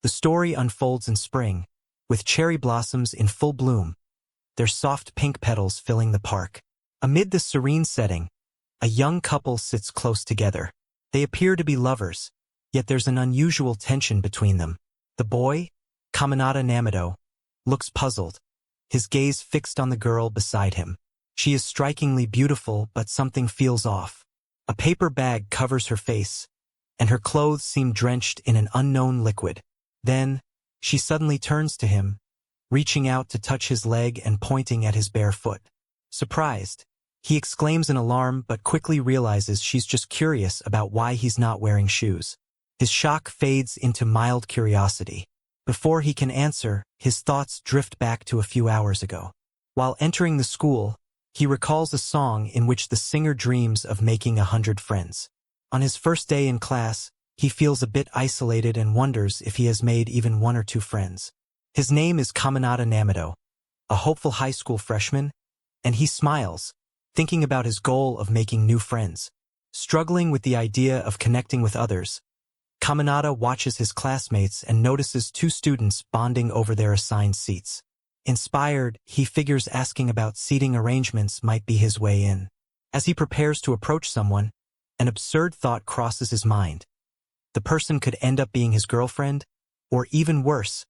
The story unfolds in spring, with cherry blossoms in full bloom, their soft pink petals filling the park. Amid this serene setting, a young couple sits close together. They appear to be lovers, yet there's an unusual tension between them. The boy, Kaminata Namito, looks puzzled, his gaze fixed on the girl beside him. She is strikingly beautiful, but something feels off. A paper bag covers her face, and her clothes seem drenched in an unknown liquid. Then, she suddenly turns to him, reaching out to touch his leg and pointing at his bare foot. Surprised, he exclaims in alarm but quickly realizes she's just curious about why he's not wearing shoes. His shock fades into mild curiosity. Before he can answer, his thoughts drift back to a few hours ago. While entering the school, he recalls a song in which the singer dreams of making 100 friends. On his first day in class, he feels a bit isolated and wonders if he has made even 1 or 2 friends. His name is Kaminata Namito, a hopeful high school freshman, and he smiles, thinking about his goal of making new friends. Struggling with the idea of connecting with others, Kaminata watches his classmates and notices 2 students bonding over their assigned seats. Inspired, he figures asking about seating arrangements might be his way in. As he prepares to approach someone, an absurd thought crosses his mind. The person could end up being his girlfriend, or even worse,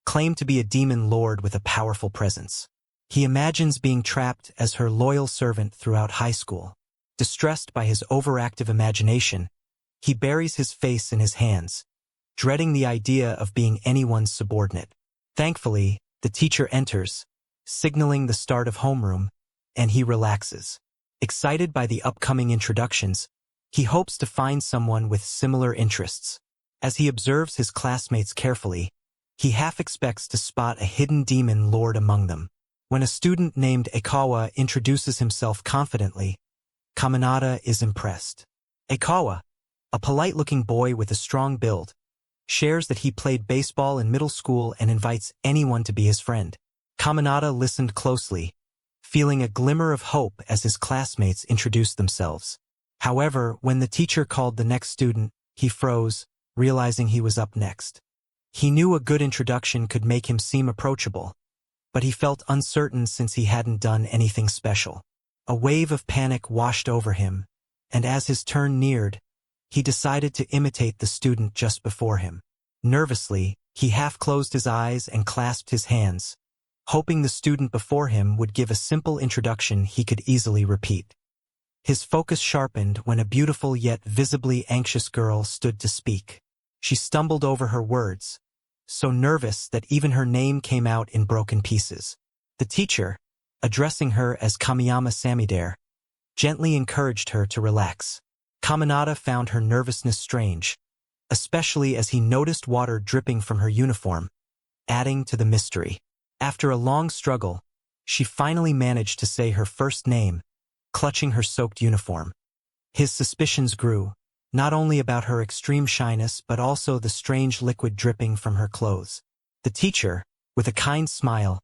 claim to be a demon lord with a powerful presence. He imagines being trapped as her loyal servant throughout high school. Distressed by his overactive imagination, he buries his face in his hands, dreading the idea of being anyone's subordinate. Thankfully, the teacher enters, signaling the start of homeroom, and he relaxes. Excited by the upcoming introductions, he hopes to find someone with similar interests. As he observes his classmates carefully, he half expects to spot a hidden demon lord among them. When a student named Ikawa introduces himself confidently, Kaminata is impressed. Ikawa, a polite-looking boy with a strong build, shares that he played baseball in middle school and invites anyone to be his friend. Kaminata listened closely, feeling a glimmer of hope as his classmates introduced themselves. However, when the teacher called the next student, he froze, realizing he was up next. He knew a good introduction could make him seem approachable, but he felt uncertain since he hadn't done anything special. A wave of panic washed over him, and as his turn neared, he decided to imitate the student just before him. Nervously, he half closed his eyes and clasped his hands, hoping the student before him would give a simple introduction he could easily repeat. His focus sharpened when a beautiful yet visibly anxious girl stood to speak. She stumbled over her words, so nervous that even her name came out in broken pieces. The teacher, addressing her as Kamiyama Samidare, gently encouraged her to relax. Kaminata found her nervousness strange, especially as he noticed water dripping from her uniform, adding to the mystery. After a long struggle, she finally managed to say her first name, clutching her soaked uniform. His suspicions grew, not only about her extreme shyness but also the strange liquid dripping from her clothes. The teacher, with a kind smile,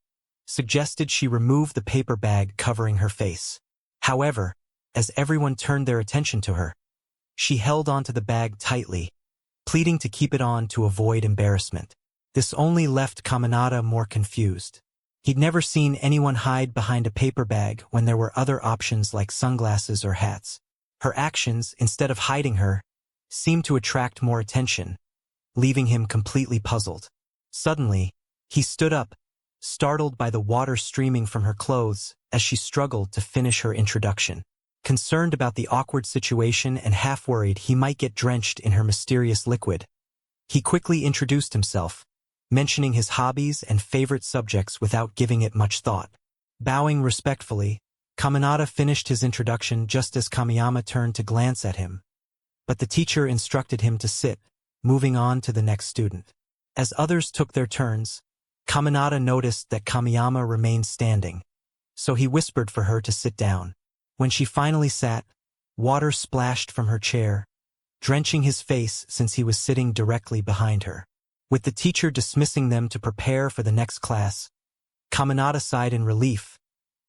suggested she remove the paper bag covering her face. However, as everyone turned their attention to her, she held onto the bag tightly, pleading to keep it on to avoid embarrassment. This only left Kaminata more confused. He'd never seen anyone hide behind a paper bag when there were other options like sunglasses or hats. Her actions, instead of hiding her, seemed to attract more attention, leaving him completely puzzled. Suddenly, he stood up, startled by the water streaming from her clothes as she struggled to finish her introduction. Concerned about the awkward situation and half worried he might get drenched in her mysterious liquid, he quickly introduced himself, mentioning his hobbies and favorite subjects without giving it much thought. Bowing respectfully, Kaminata finished his introduction just as Kamiyama turned to glance at him, but the teacher instructed him to sit, moving on to the next student. As others took their turns, Kaminata noticed that Kamiyama remained standing, so he whispered for her to sit down. When she finally sat, water splashed from her chair, drenching his face since he was sitting directly behind her. With the teacher dismissing them to prepare for the next class, Kaminata sighed in relief,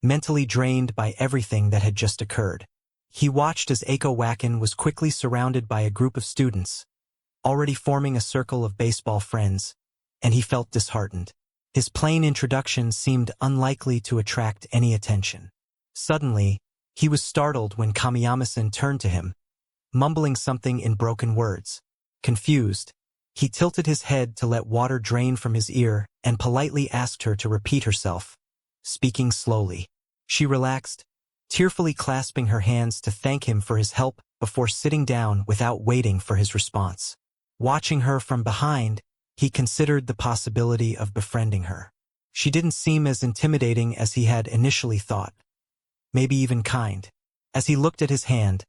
mentally drained by everything that had just occurred. He watched as ᴄᴏᴘᴘᴘ was quickly surrounded by a group of students, already forming a circle of baseball friends, and he felt disheartened. His plain introduction seemed unlikely to attract any attention. Suddenly, he was startled when Kamiyama-san turned to him, mumbling something in broken words. Confused, he tilted his head to let water drain from his ear and politely asked her to repeat herself, speaking slowly. She relaxed, tearfully clasping her hands to thank him for his help before sitting down without waiting for his response. Watching her from behind, he considered the possibility of befriending her. She didn't seem as intimidating as he had initially thought, maybe even kind. As he looked at his hand,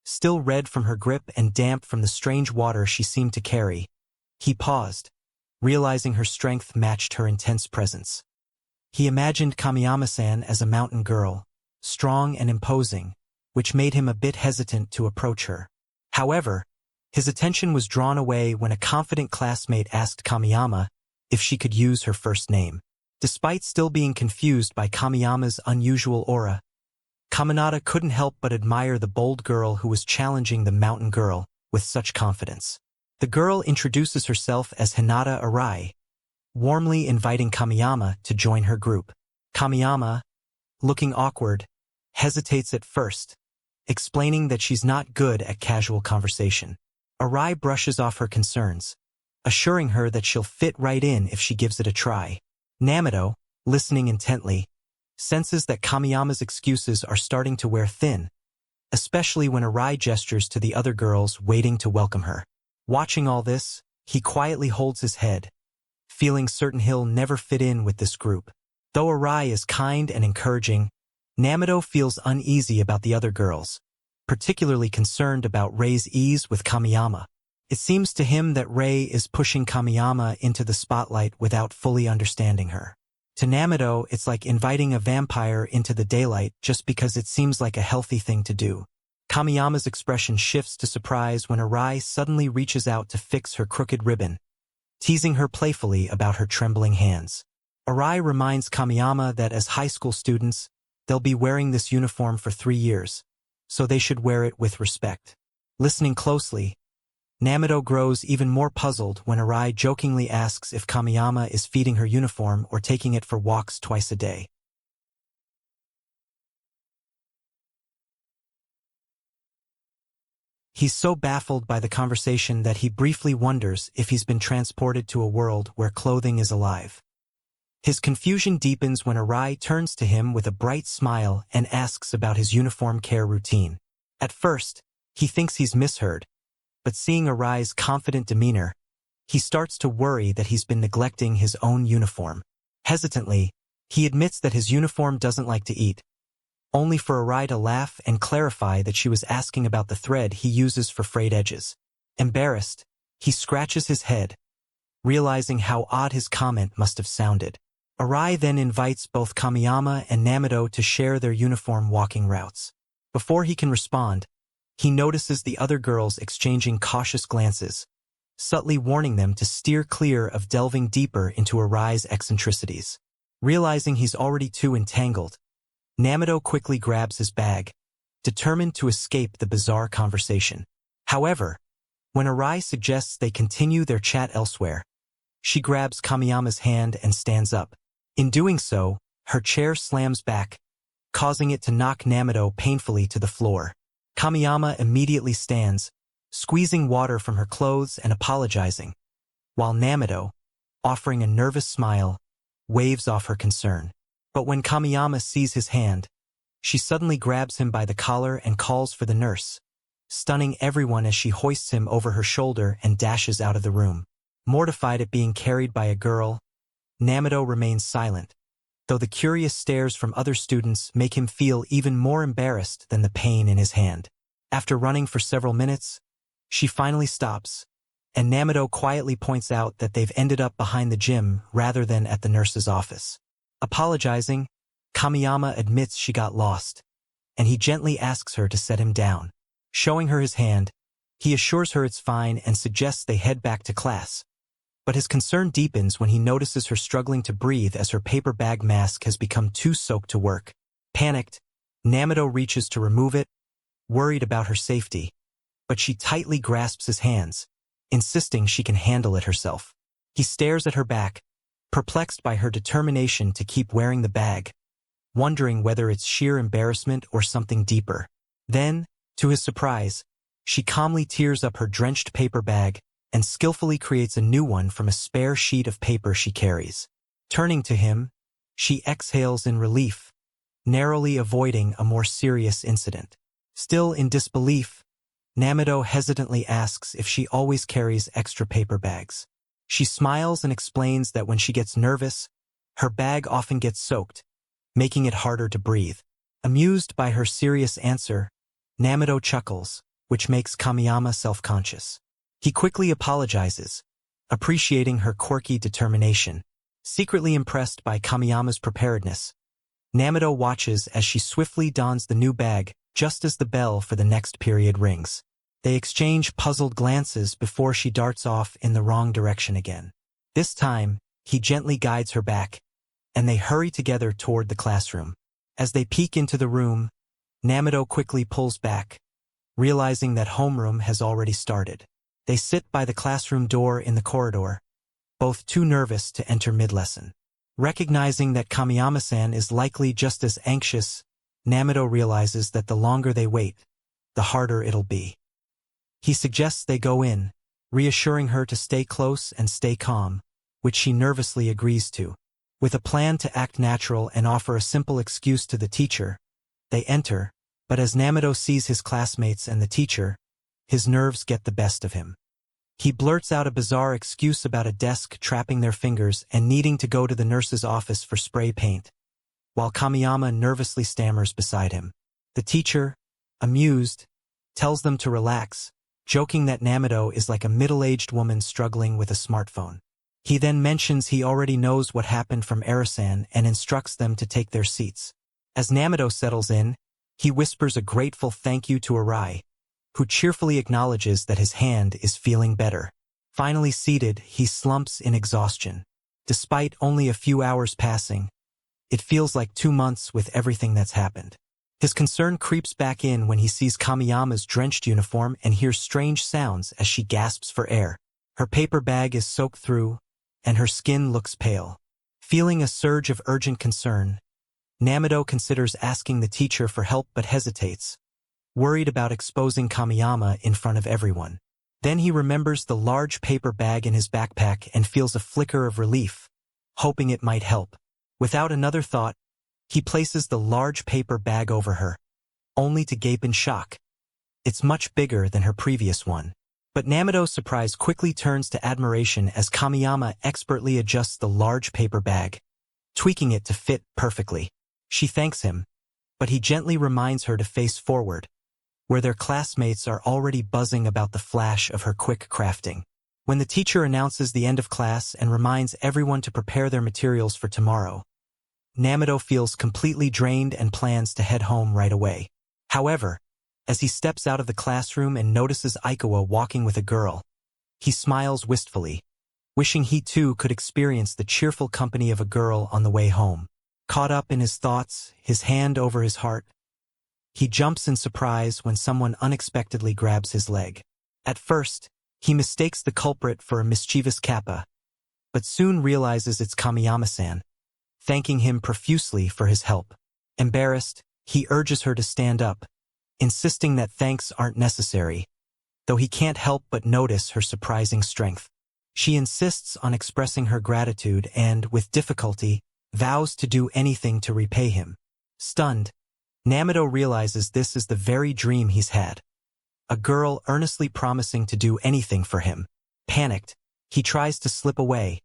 still red from her grip and damp from the strange water she seemed to carry, he paused, realizing her strength matched her intense presence. He imagined Kamiyama-san as a mountain girl, strong and imposing, which made him a bit hesitant to approach her. However, his attention was drawn away when a confident classmate asked Kamiyama if she could use her first name. Despite still being confused by Kamiyama's unusual aura, Kaminata couldn't help but admire the bold girl who was challenging the mountain girl with such confidence. The girl introduces herself as Hinata Arai, warmly inviting Kamiyama to join her group. Kamiyama, looking awkward, hesitates at first, explaining that she's not good at casual conversation. Arai brushes off her concerns, assuring her that she'll fit right in if she gives it a try. Minato, listening intently, senses that Kamiyama's excuses are starting to wear thin, especially when Arai gestures to the other girls waiting to welcome her. Watching all this, he quietly holds his head, feeling certain he'll never fit in with this group. Though Arai is kind and encouraging, Minato feels uneasy about the other girls, particularly concerned about Rei's ease with Kamiyama. It seems to him that Rei is pushing Kamiyama into the spotlight without fully understanding her. To Minato, it's like inviting a vampire into the daylight just because it seems like a healthy thing to do. Kamiyama's expression shifts to surprise when Arai suddenly reaches out to fix her crooked ribbon, teasing her playfully about her trembling hands. Arai reminds Kamiyama that as high school students, they'll be wearing this uniform for 3 years, so they should wear it with respect. Listening closely, Minato grows even more puzzled when Arai jokingly asks if Kamiyama is feeding her uniform or taking it for walks twice a day. He's so baffled by the conversation that he briefly wonders if he's been transported to a world where clothing is alive. His confusion deepens when Arai turns to him with a bright smile and asks about his uniform care routine. At first, he thinks he's misheard, but seeing Arai's confident demeanor, he starts to worry that he's been neglecting his own uniform. Hesitantly, he admits that his uniform doesn't like to eat, only for Arai to laugh and clarify that she was asking about the thread he uses for frayed edges. Embarrassed, he scratches his head, realizing how odd his comment must have sounded. Arai then invites both Kamiyama and Minato to share their uniform walking routes. Before he can respond, he notices the other girls exchanging cautious glances, subtly warning them to steer clear of delving deeper into Arai's eccentricities. Realizing he's already too entangled, Minato quickly grabs his bag, determined to escape the bizarre conversation. However, when Arai suggests they continue their chat elsewhere, she grabs Kamiyama's hand and stands up. In doing so, her chair slams back, causing it to knock Minato painfully to the floor. Kamiyama immediately stands, squeezing water from her clothes and apologizing, while Minato, offering a nervous smile, waves off her concern. But when Kamiyama sees his hand, she suddenly grabs him by the collar and calls for the nurse, stunning everyone as she hoists him over her shoulder and dashes out of the room. Mortified at being carried by a girl, Minato remains silent, though the curious stares from other students make him feel even more embarrassed than the pain in his hand. After running for several minutes, she finally stops, and Minato quietly points out that they've ended up behind the gym rather than at the nurse's office. Apologizing, Kamiyama admits she got lost, and he gently asks her to set him down. Showing her his hand, he assures her it's fine and suggests they head back to class. But his concern deepens when he notices her struggling to breathe as her paper bag mask has become too soaked to work. Panicked, Minato reaches to remove it, worried about her safety, but she tightly grasps his hands, insisting she can handle it herself. He stares at her back, perplexed by her determination to keep wearing the bag, wondering whether it's sheer embarrassment or something deeper. Then, to his surprise, she calmly tears up her drenched paper bag and skillfully creates a new one from a spare sheet of paper she carries. Turning to him, she exhales in relief, narrowly avoiding a more serious incident. Still in disbelief, ᴄᴏᴘᴘ hesitantly asks if she always carries extra paper bags. She smiles and explains that when she gets nervous, her bag often gets soaked, making it harder to breathe. Amused by her serious answer, ᴄᴏᴘᴘ chuckles, which makes Kamiyama self-conscious. He quickly apologizes, appreciating her quirky determination. Secretly impressed by Kamiyama's preparedness, ᴄᴏᴘᴘ watches as she swiftly dons the new bag just as the bell for the next period rings. They exchange puzzled glances before she darts off in the wrong direction again. This time, he gently guides her back, and they hurry together toward the classroom. As they peek into the room, ᴄᴏᴘᴘ quickly pulls back, realizing that homeroom has already started. They sit by the classroom door in the corridor, both too nervous to enter mid-lesson. Recognizing that Kamiyama-san is likely just as anxious, ᴄᴏᴘᴘ realizes that the longer they wait, the harder it'll be. He suggests they go in, reassuring her to stay close and stay calm, which she nervously agrees to. With a plan to act natural and offer a simple excuse to the teacher, they enter, but as ᴄᴏᴘᴘ sees his classmates and the teacher, his nerves get the best of him. He blurts out a bizarre excuse about a desk trapping their fingers and needing to go to the nurse's office for spray paint, while Kamiyama nervously stammers beside him. The teacher, amused, tells them to relax, joking that ᴄᴏᴘᴘ is like a middle-aged woman struggling with a smartphone. He then mentions he already knows what happened from Ero-san and instructs them to take their seats. As ᴄᴏᴘᴘ settles in, he whispers a grateful thank you to Arai, who cheerfully acknowledges that his hand is feeling better. Finally seated, he slumps in exhaustion. Despite only a few hours passing, it feels like 2 months with everything that's happened. His concern creeps back in when he sees Kamiyama's drenched uniform and hears strange sounds as she gasps for air. Her paper bag is soaked through, and her skin looks pale. Feeling a surge of urgent concern, ᴄᴏᴘᴘ considers asking the teacher for help but hesitates, worried about exposing Kamiyama in front of everyone. Then he remembers the large paper bag in his backpack and feels a flicker of relief, hoping it might help. Without another thought, he places the large paper bag over her, only to gape in shock. It's much bigger than her previous one. But ᴄᴏᴘ's surprise quickly turns to admiration as Kamiyama expertly adjusts the large paper bag, tweaking it to fit perfectly. She thanks him, but he gently reminds her to face forward, where their classmates are already buzzing about the flash of her quick crafting. When the teacher announces the end of class and reminds everyone to prepare their materials for tomorrow, ᴄᴏᴘ feels completely drained and plans to head home right away. However, as he steps out of the classroom and notices Aikawa walking with a girl, he smiles wistfully, wishing he too could experience the cheerful company of a girl on the way home. Caught up in his thoughts, his hand over his heart, he jumps in surprise when someone unexpectedly grabs his leg. At first, he mistakes the culprit for a mischievous kappa, but soon realizes it's Kamiyama-san, thanking him profusely for his help. Embarrassed, he urges her to stand up, insisting that thanks aren't necessary, though he can't help but notice her surprising strength. She insists on expressing her gratitude and, with difficulty, vows to do anything to repay him. Stunned, ᴄᴏᴘᴘ realizes this is the very dream he's had. A girl earnestly promising to do anything for him. Panicked, he tries to slip away,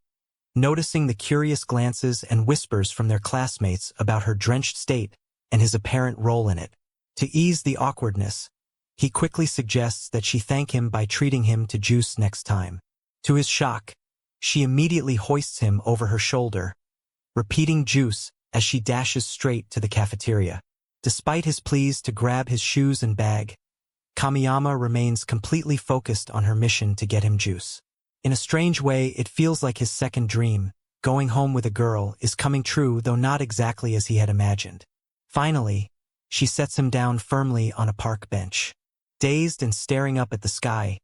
noticing the curious glances and whispers from their classmates about her drenched state and his apparent role in it. To ease the awkwardness, he quickly suggests that she thank him by treating him to juice next time. To his shock, she immediately hoists him over her shoulder, repeating juice as she dashes straight to the cafeteria. Despite his pleas to grab his shoes and bag, Kamiyama remains completely focused on her mission to get him juice. In a strange way, it feels like his second dream, going home with a girl, is coming true, though not exactly as he had imagined. Finally, she sets him down firmly on a park bench. Dazed and staring up at the sky,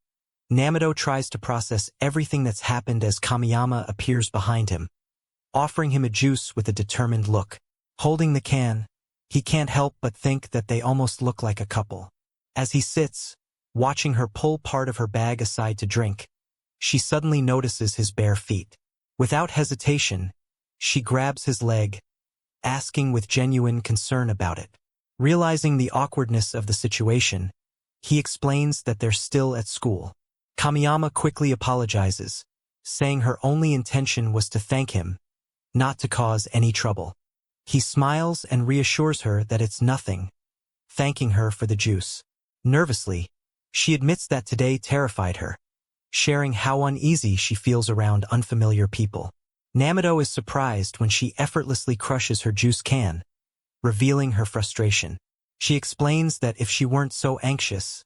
ᴄᴏᴘ tries to process everything that's happened as Kamiyama appears behind him, offering him a juice with a determined look. Holding the can, he can't help but think that they almost look like a couple. As he sits, watching her pull part of her bag aside to drink, she suddenly notices his bare feet. Without hesitation, she grabs his leg, asking with genuine concern about it. Realizing the awkwardness of the situation, he explains that they're still at school. Kamiyama quickly apologizes, saying her only intention was to thank him, not to cause any trouble. He smiles and reassures her that it's nothing, thanking her for the juice. Nervously, she admits that today terrified her, sharing how uneasy she feels around unfamiliar people. ᴄᴏᴘ is surprised when she effortlessly crushes her juice can, revealing her frustration. She explains that if she weren't so anxious,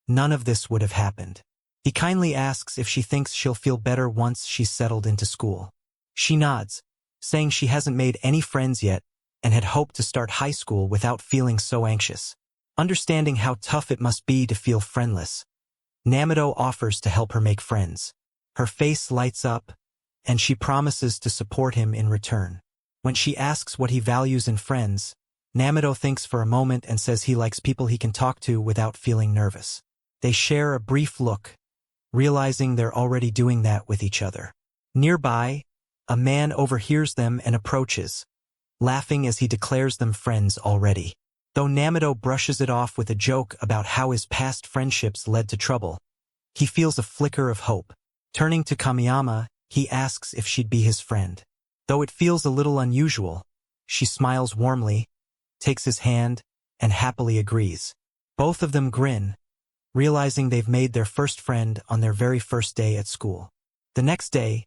none of this would have happened. He kindly asks if she thinks she'll feel better once she's settled into school. She nods, saying she hasn't made any friends yet and had hoped to start high school without feeling so anxious. Understanding how tough it must be to feel friendless, ᴄᴏᴘ offers to help her make friends. Her face lights up, and she promises to support him in return. When she asks what he values in friends, ᴄᴏᴘ thinks for a moment and says he likes people he can talk to without feeling nervous. They share a brief look, realizing they're already doing that with each other. Nearby, a man overhears them and approaches, laughing as he declares them friends already. Though ᴄᴏᴘ brushes it off with a joke about how his past friendships led to trouble, he feels a flicker of hope. Turning to Kamiyama, he asks if she'd be his friend. Though it feels a little unusual, she smiles warmly, takes his hand, and happily agrees. Both of them grin, realizing they've made their first friend on their very first day at school. The next day,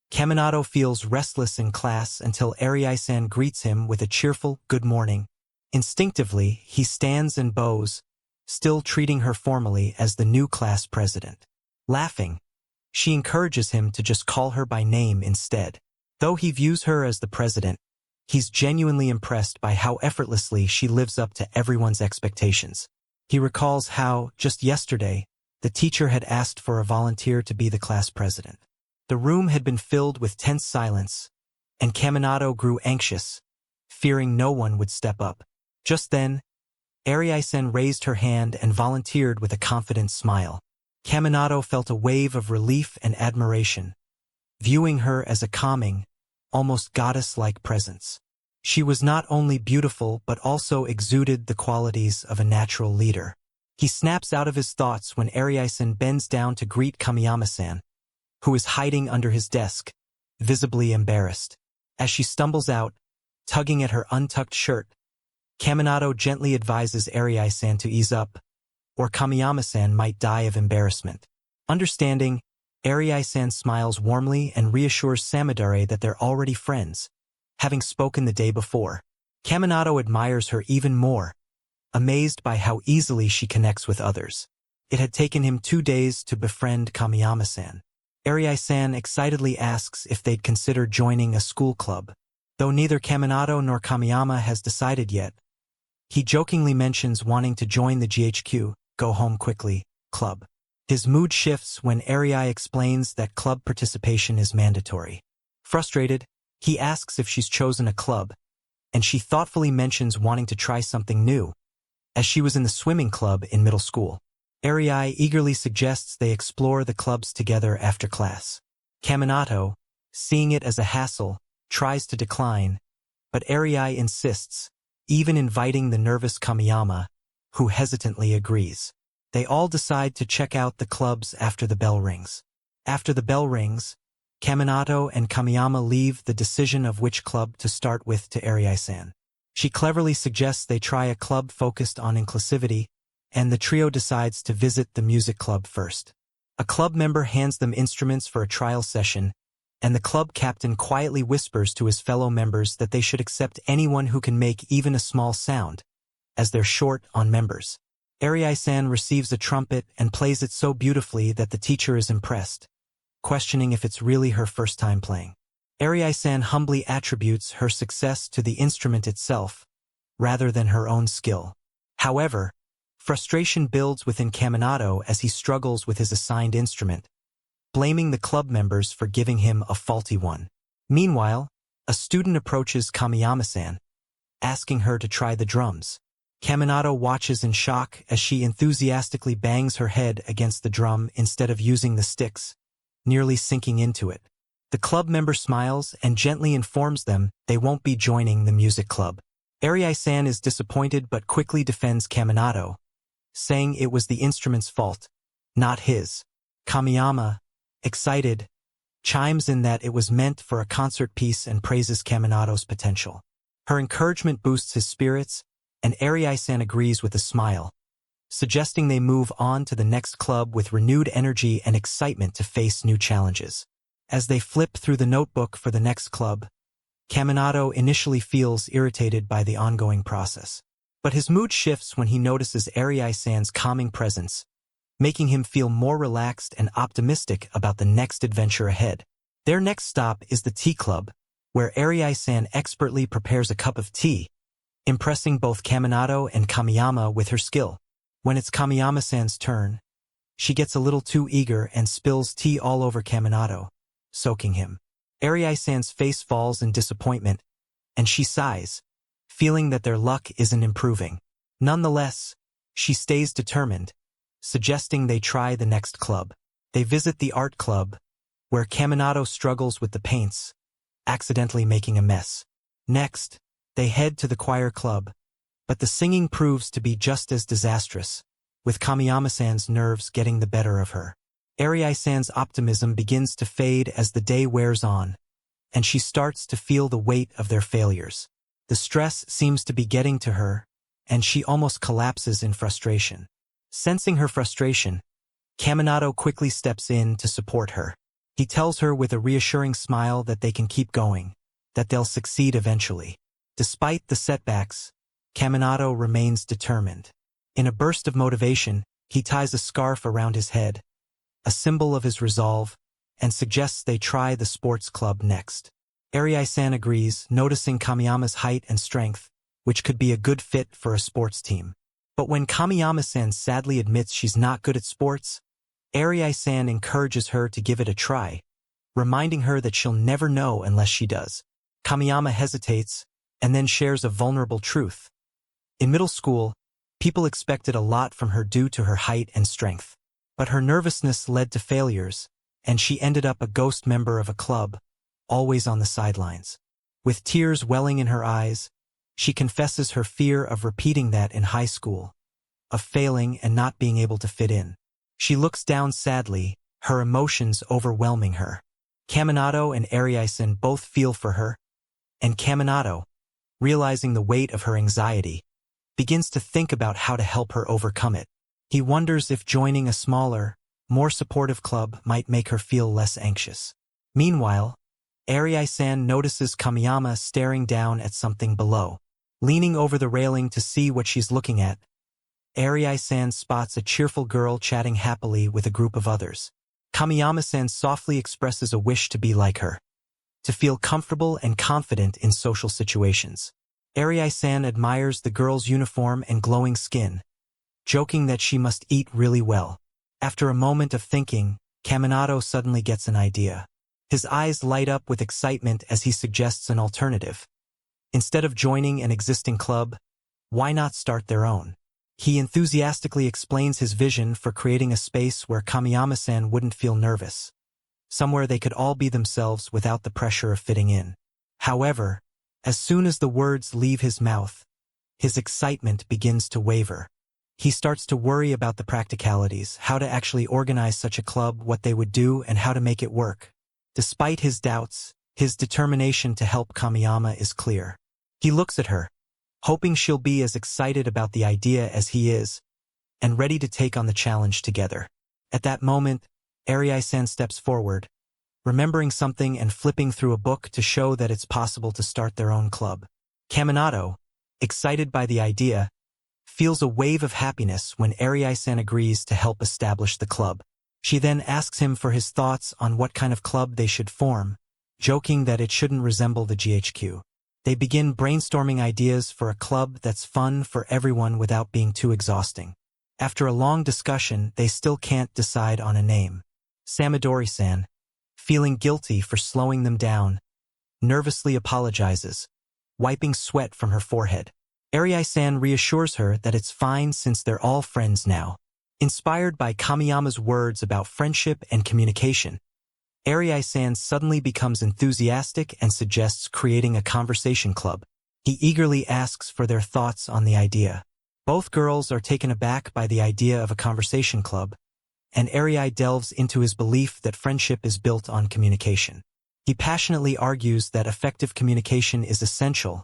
Kaminato feels restless in class until Ariai-san greets him with a cheerful good morning. Instinctively, he stands and bows, still treating her formally as the new class president. Laughing, she encourages him to just call her by name instead. Though he views her as the president, he's genuinely impressed by how effortlessly she lives up to everyone's expectations. He recalls how, just yesterday, the teacher had asked for a volunteer to be the class president. The room had been filled with tense silence, and Kaminato grew anxious, fearing no one would step up. Just then, Ariai-san raised her hand and volunteered with a confident smile. Kaminato felt a wave of relief and admiration, viewing her as a calming, almost goddess-like presence. She was not only beautiful but also exuded the qualities of a natural leader. He snaps out of his thoughts when Ariai-san bends down to greet Kamiyama-san, who is hiding under his desk, visibly embarrassed. As she stumbles out, tugging at her untucked shirt, Kaminato gently advises Ariai-san to ease up, or Kamiyama-san might die of embarrassment. Understanding, Ariai-san smiles warmly and reassures Samidare that they're already friends, having spoken the day before. Kaminato admires her even more, amazed by how easily she connects with others. It had taken him 2 days to befriend Kamiyama-san. Ariai-san excitedly asks if they'd consider joining a school club. Though neither Kaminato nor Kamiyama has decided yet, he jokingly mentions wanting to join the GHQ, Go Home Quickly, club. His mood shifts when Ariai explains that club participation is mandatory. Frustrated, he asks if she's chosen a club, and she thoughtfully mentions wanting to try something new, as she was in the swimming club in middle school. Ariai eagerly suggests they explore the clubs together after class. Kaminato, seeing it as a hassle, tries to decline, but Ariai insists, even inviting the nervous Kamiyama, who hesitantly agrees. They all decide to check out the clubs after the bell rings. After the bell rings, Kaminato and Kamiyama leave the decision of which club to start with to Ariai-san. She cleverly suggests they try a club focused on inclusivity, and the trio decides to visit the music club first. A club member hands them instruments for a trial session, and the club captain quietly whispers to his fellow members that they should accept anyone who can make even a small sound, as they're short on members. Ariai-san receives a trumpet and plays it so beautifully that the teacher is impressed, questioning if it's really her first time playing. Ariai-san humbly attributes her success to the instrument itself, rather than her own skill. However, Frustration builds within Caminado as he struggles with his assigned instrument, blaming the club members for giving him a faulty one. Meanwhile, a student approaches Kamiyama-san, asking her to try the drums. Caminado watches in shock as she enthusiastically bangs her head against the drum instead of using the sticks, nearly sinking into it. The club member smiles and gently informs them they won't be joining the music club. Arai-san is disappointed but quickly defends Caminado, saying it was the instrument's fault, not his. Kamiyama, excited, chimes in that it was meant for a concert piece and praises Caminado's potential. Her encouragement boosts his spirits, and Arai-san agrees with a smile, suggesting they move on to the next club with renewed energy and excitement to face new challenges. As they flip through the notebook for the next club, Caminado initially feels irritated by the ongoing process. But his mood shifts when he notices Arai-san's calming presence, making him feel more relaxed and optimistic about the next adventure ahead. Their next stop is the tea club, where Arai-san expertly prepares a cup of tea, impressing both Caminado and Kamiyama with her skill. When it's Kamiyama-san's turn, she gets a little too eager and spills tea all over Caminado, soaking him. Arai-san's face falls in disappointment, and she sighs, feeling that their luck isn't improving. Nonetheless, she stays determined, suggesting they try the next club. They visit the art club, where Caminado struggles with the paints, accidentally making a mess. Next, they head to the choir club, but the singing proves to be just as disastrous, with Kamiyama-san's nerves getting the better of her. Arai-san's optimism begins to fade as the day wears on, and she starts to feel the weight of their failures. The stress seems to be getting to her, and she almost collapses in frustration. Sensing her frustration, Caminado quickly steps in to support her. He tells her with a reassuring smile that they can keep going, that they'll succeed eventually. Despite the setbacks, Caminado remains determined. In a burst of motivation, he ties a scarf around his head, a symbol of his resolve, and suggests they try the sports club next. Arai-san agrees, noticing Kamiyama's height and strength, which could be a good fit for a sports team. But when Kamiyama-san sadly admits she's not good at sports, Arai-san encourages her to give it a try, reminding her that she'll never know unless she does. Kamiyama hesitates, and then shares a vulnerable truth. In middle school, people expected a lot from her due to her height and strength. But her nervousness led to failures, and she ended up a ghost member of a club, always on the sidelines. With tears welling in her eyes, she confesses her fear of repeating that in high school, of failing and not being able to fit in. She looks down sadly, her emotions overwhelming her. Caminado and Arai-san both feel for her, and Caminado, realizing the weight of her anxiety, begins to think about how to help her overcome it. He wonders if joining a smaller, more supportive club might make her feel less anxious. Meanwhile, Arai-san notices Kamiyama staring down at something below. Leaning over the railing to see what she's looking at, Arai-san spots a cheerful girl chatting happily with a group of others. Kamiyama-san softly expresses a wish to be like her, to feel comfortable and confident in social situations. Arai-san admires the girl's uniform and glowing skin, joking that she must eat really well. After a moment of thinking, Caminado suddenly gets an idea. His eyes light up with excitement as he suggests an alternative. Instead of joining an existing club, why not start their own? He enthusiastically explains his vision for creating a space where Kamiyama-san wouldn't feel nervous, somewhere they could all be themselves without the pressure of fitting in. However, as soon as the words leave his mouth, his excitement begins to waver. He starts to worry about the practicalities, how to actually organize such a club, what they would do, and how to make it work. Despite his doubts, his determination to help Kamiyama is clear. He looks at her, hoping she'll be as excited about the idea as he is, and ready to take on the challenge together. At that moment, Arai-san steps forward, remembering something and flipping through a book to show that it's possible to start their own club. Caminado, excited by the idea, feels a wave of happiness when Arai-san agrees to help establish the club. She then asks him for his thoughts on what kind of club they should form, joking that it shouldn't resemble the GHQ. They begin brainstorming ideas for a club that's fun for everyone without being too exhausting. After a long discussion, they still can't decide on a name. Samadori-san, feeling guilty for slowing them down, nervously apologizes, wiping sweat from her forehead. Arei-san reassures her that it's fine since they're all friends now. Inspired by Kamiyama's words about friendship and communication, Arei-san suddenly becomes enthusiastic and suggests creating a conversation club. He eagerly asks for their thoughts on the idea. Both girls are taken aback by the idea of a conversation club, and Arei delves into his belief that friendship is built on communication. He passionately argues that effective communication is essential,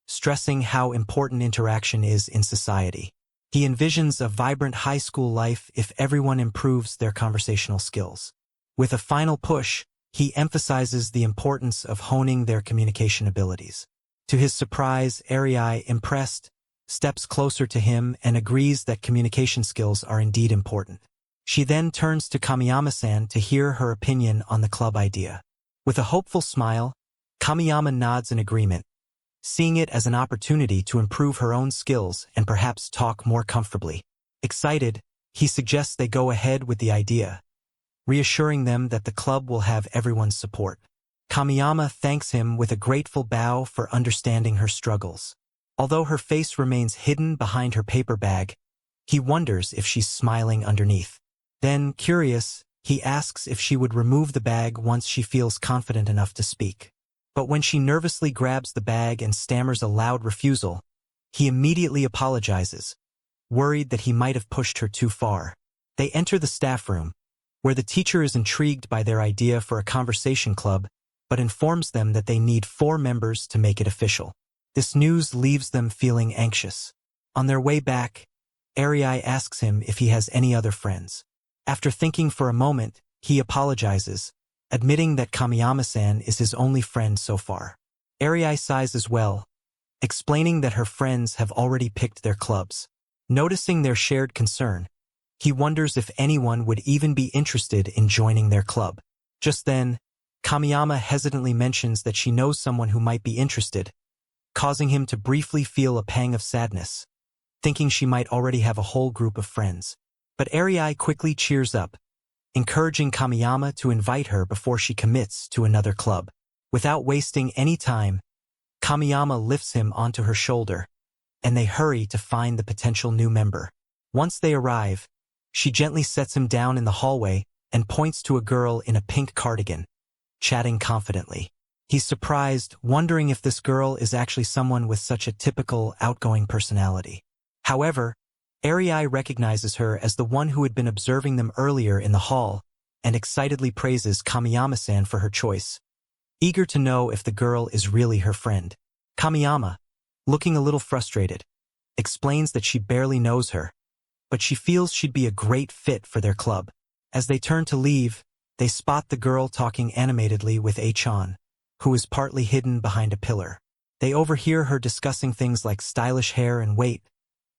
stressing how important interaction is in society. He envisions a vibrant high school life if everyone improves their conversational skills. With a final push, he emphasizes the importance of honing their communication abilities. To his surprise, Arei, impressed, steps closer to him and agrees that communication skills are indeed important. She then turns to Kamiyama-san to hear her opinion on the club idea. With a hopeful smile, Kamiyama nods in agreement, seeing it as an opportunity to improve her own skills and perhaps talk more comfortably. Excited, he suggests they go ahead with the idea, reassuring them that the club will have everyone's support. Kamiyama thanks him with a grateful bow for understanding her struggles. Although her face remains hidden behind her paper bag, he wonders if she's smiling underneath. Then, curious, he asks if she would remove the bag once she feels confident enough to speak. But when she nervously grabs the bag and stammers a loud refusal, he immediately apologizes, worried that he might have pushed her too far. They enter the staff room, where the teacher is intrigued by their idea for a conversation club, but informs them that they need 4 members to make it official. This news leaves them feeling anxious. On their way back, Arei asks him if he has any other friends. After thinking for a moment, he apologizes, admitting that Kamiyama-san is his only friend so far. Arei sighs as well, explaining that her friends have already picked their clubs. Noticing their shared concern, he wonders if anyone would even be interested in joining their club. Just then, Kamiyama hesitantly mentions that she knows someone who might be interested, causing him to briefly feel a pang of sadness, thinking she might already have a whole group of friends. But Arei quickly cheers up, encouraging Kamiyama to invite her before she commits to another club. Without wasting any time, Kamiyama lifts him onto her shoulder, and they hurry to find the potential new member. Once they arrive, she gently sets him down in the hallway and points to a girl in a pink cardigan, chatting confidently. He's surprised, wondering if this girl is actually someone with such a typical, outgoing personality. However, Arei recognizes her as the one who had been observing them earlier in the hall and excitedly praises Kamiyama-san for her choice, eager to know if the girl is really her friend. Kamiyama, looking a little frustrated, explains that she barely knows her, but she feels she'd be a great fit for their club. As they turn to leave, they spot the girl talking animatedly with A-chan, who is partly hidden behind a pillar. They overhear her discussing things like stylish hair and weight,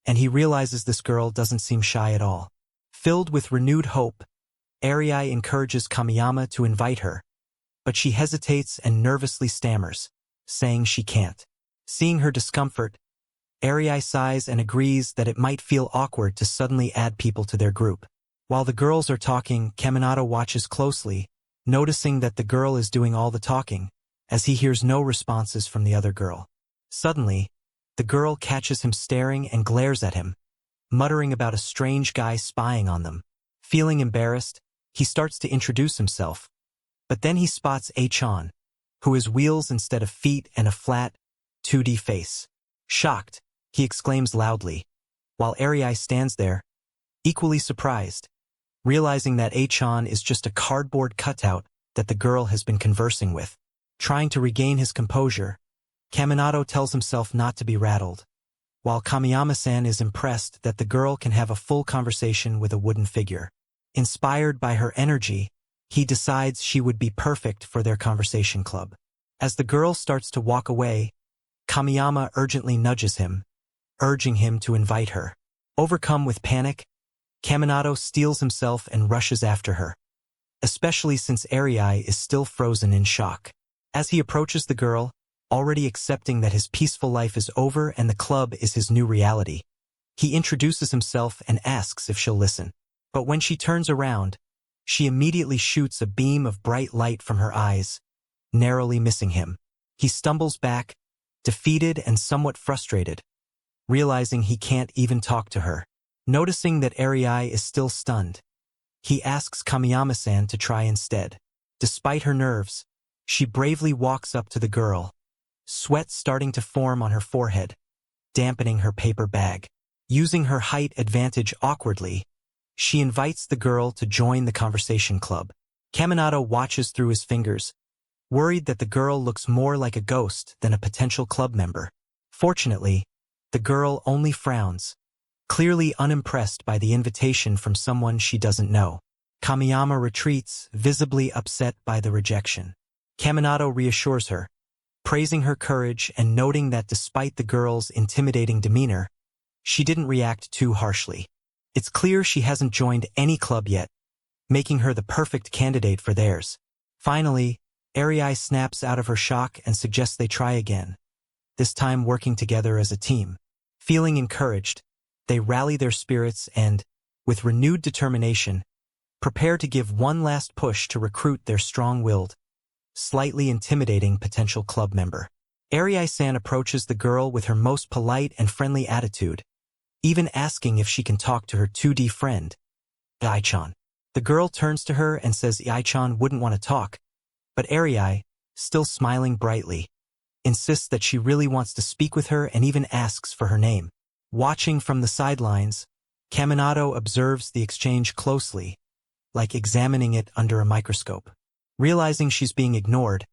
and he realizes this girl doesn't seem shy at all. Filled with renewed hope, Arei encourages Kamiyama to invite her, but she hesitates and nervously stammers, saying she can't. Seeing her discomfort, Arei sighs and agrees that it might feel awkward to suddenly add people to their group. While the girls are talking, Kaminato watches closely, noticing that the girl is doing all the talking, as he hears no responses from the other girl. Suddenly, the girl catches him staring and glares at him, muttering about a strange guy spying on them. Feeling embarrassed, he starts to introduce himself, but then he spots A-chan, who has wheels instead of feet and a flat, 2D face. Shocked, he exclaims loudly, while Arei stands there, equally surprised, realizing that A-chan is just a cardboard cutout that the girl has been conversing with. Trying to regain his composure, Kaminato tells himself not to be rattled, while Kamiyama-san is impressed that the girl can have a full conversation with a wooden figure. Inspired by her energy, he decides she would be perfect for their conversation club. As the girl starts to walk away, Kamiyama urgently nudges him, urging him to invite her. Overcome with panic, Kaminato steels himself and rushes after her, especially since Arei is still frozen in shock. As he approaches the girl, already accepting that his peaceful life is over and the club is his new reality, He introduces himself and asks if she'll listen. But when she turns around, she immediately shoots a beam of bright light from her eyes, narrowly missing him. He stumbles back, defeated and somewhat frustrated, realizing he can't even talk to her. Noticing that Arei is still stunned, he asks Kamiyama-san to try instead. Despite her nerves, she bravely walks up to the girl, sweat starting to form on her forehead, dampening her paper bag. Using her height advantage awkwardly, she invites the girl to join the conversation club. Kaminato watches through his fingers, worried that the girl looks more like a ghost than a potential club member. Fortunately, the girl only frowns, clearly unimpressed by the invitation from someone she doesn't know. Kamiyama retreats, visibly upset by the rejection. Kaminato reassures her, praising her courage and noting that despite the girl's intimidating demeanor, she didn't react too harshly. It's clear she hasn't joined any club yet, making her the perfect candidate for theirs. Finally, Arei snaps out of her shock and suggests they try again, this time working together as a team. Feeling encouraged, they rally their spirits and, with renewed determination, prepare to give one last push to recruit their strong-willed, slightly intimidating potential club member. Arei-san approaches the girl with her most polite and friendly attitude, even asking if she can talk to her 2D friend, Ai-chan. The girl turns to her and says Ai-chan wouldn't want to talk, but Arei, still smiling brightly, insists that she really wants to speak with her and even asks for her name. Watching from the sidelines, Kaminato observes the exchange closely, like examining it under a microscope. Realizing she's being ignored,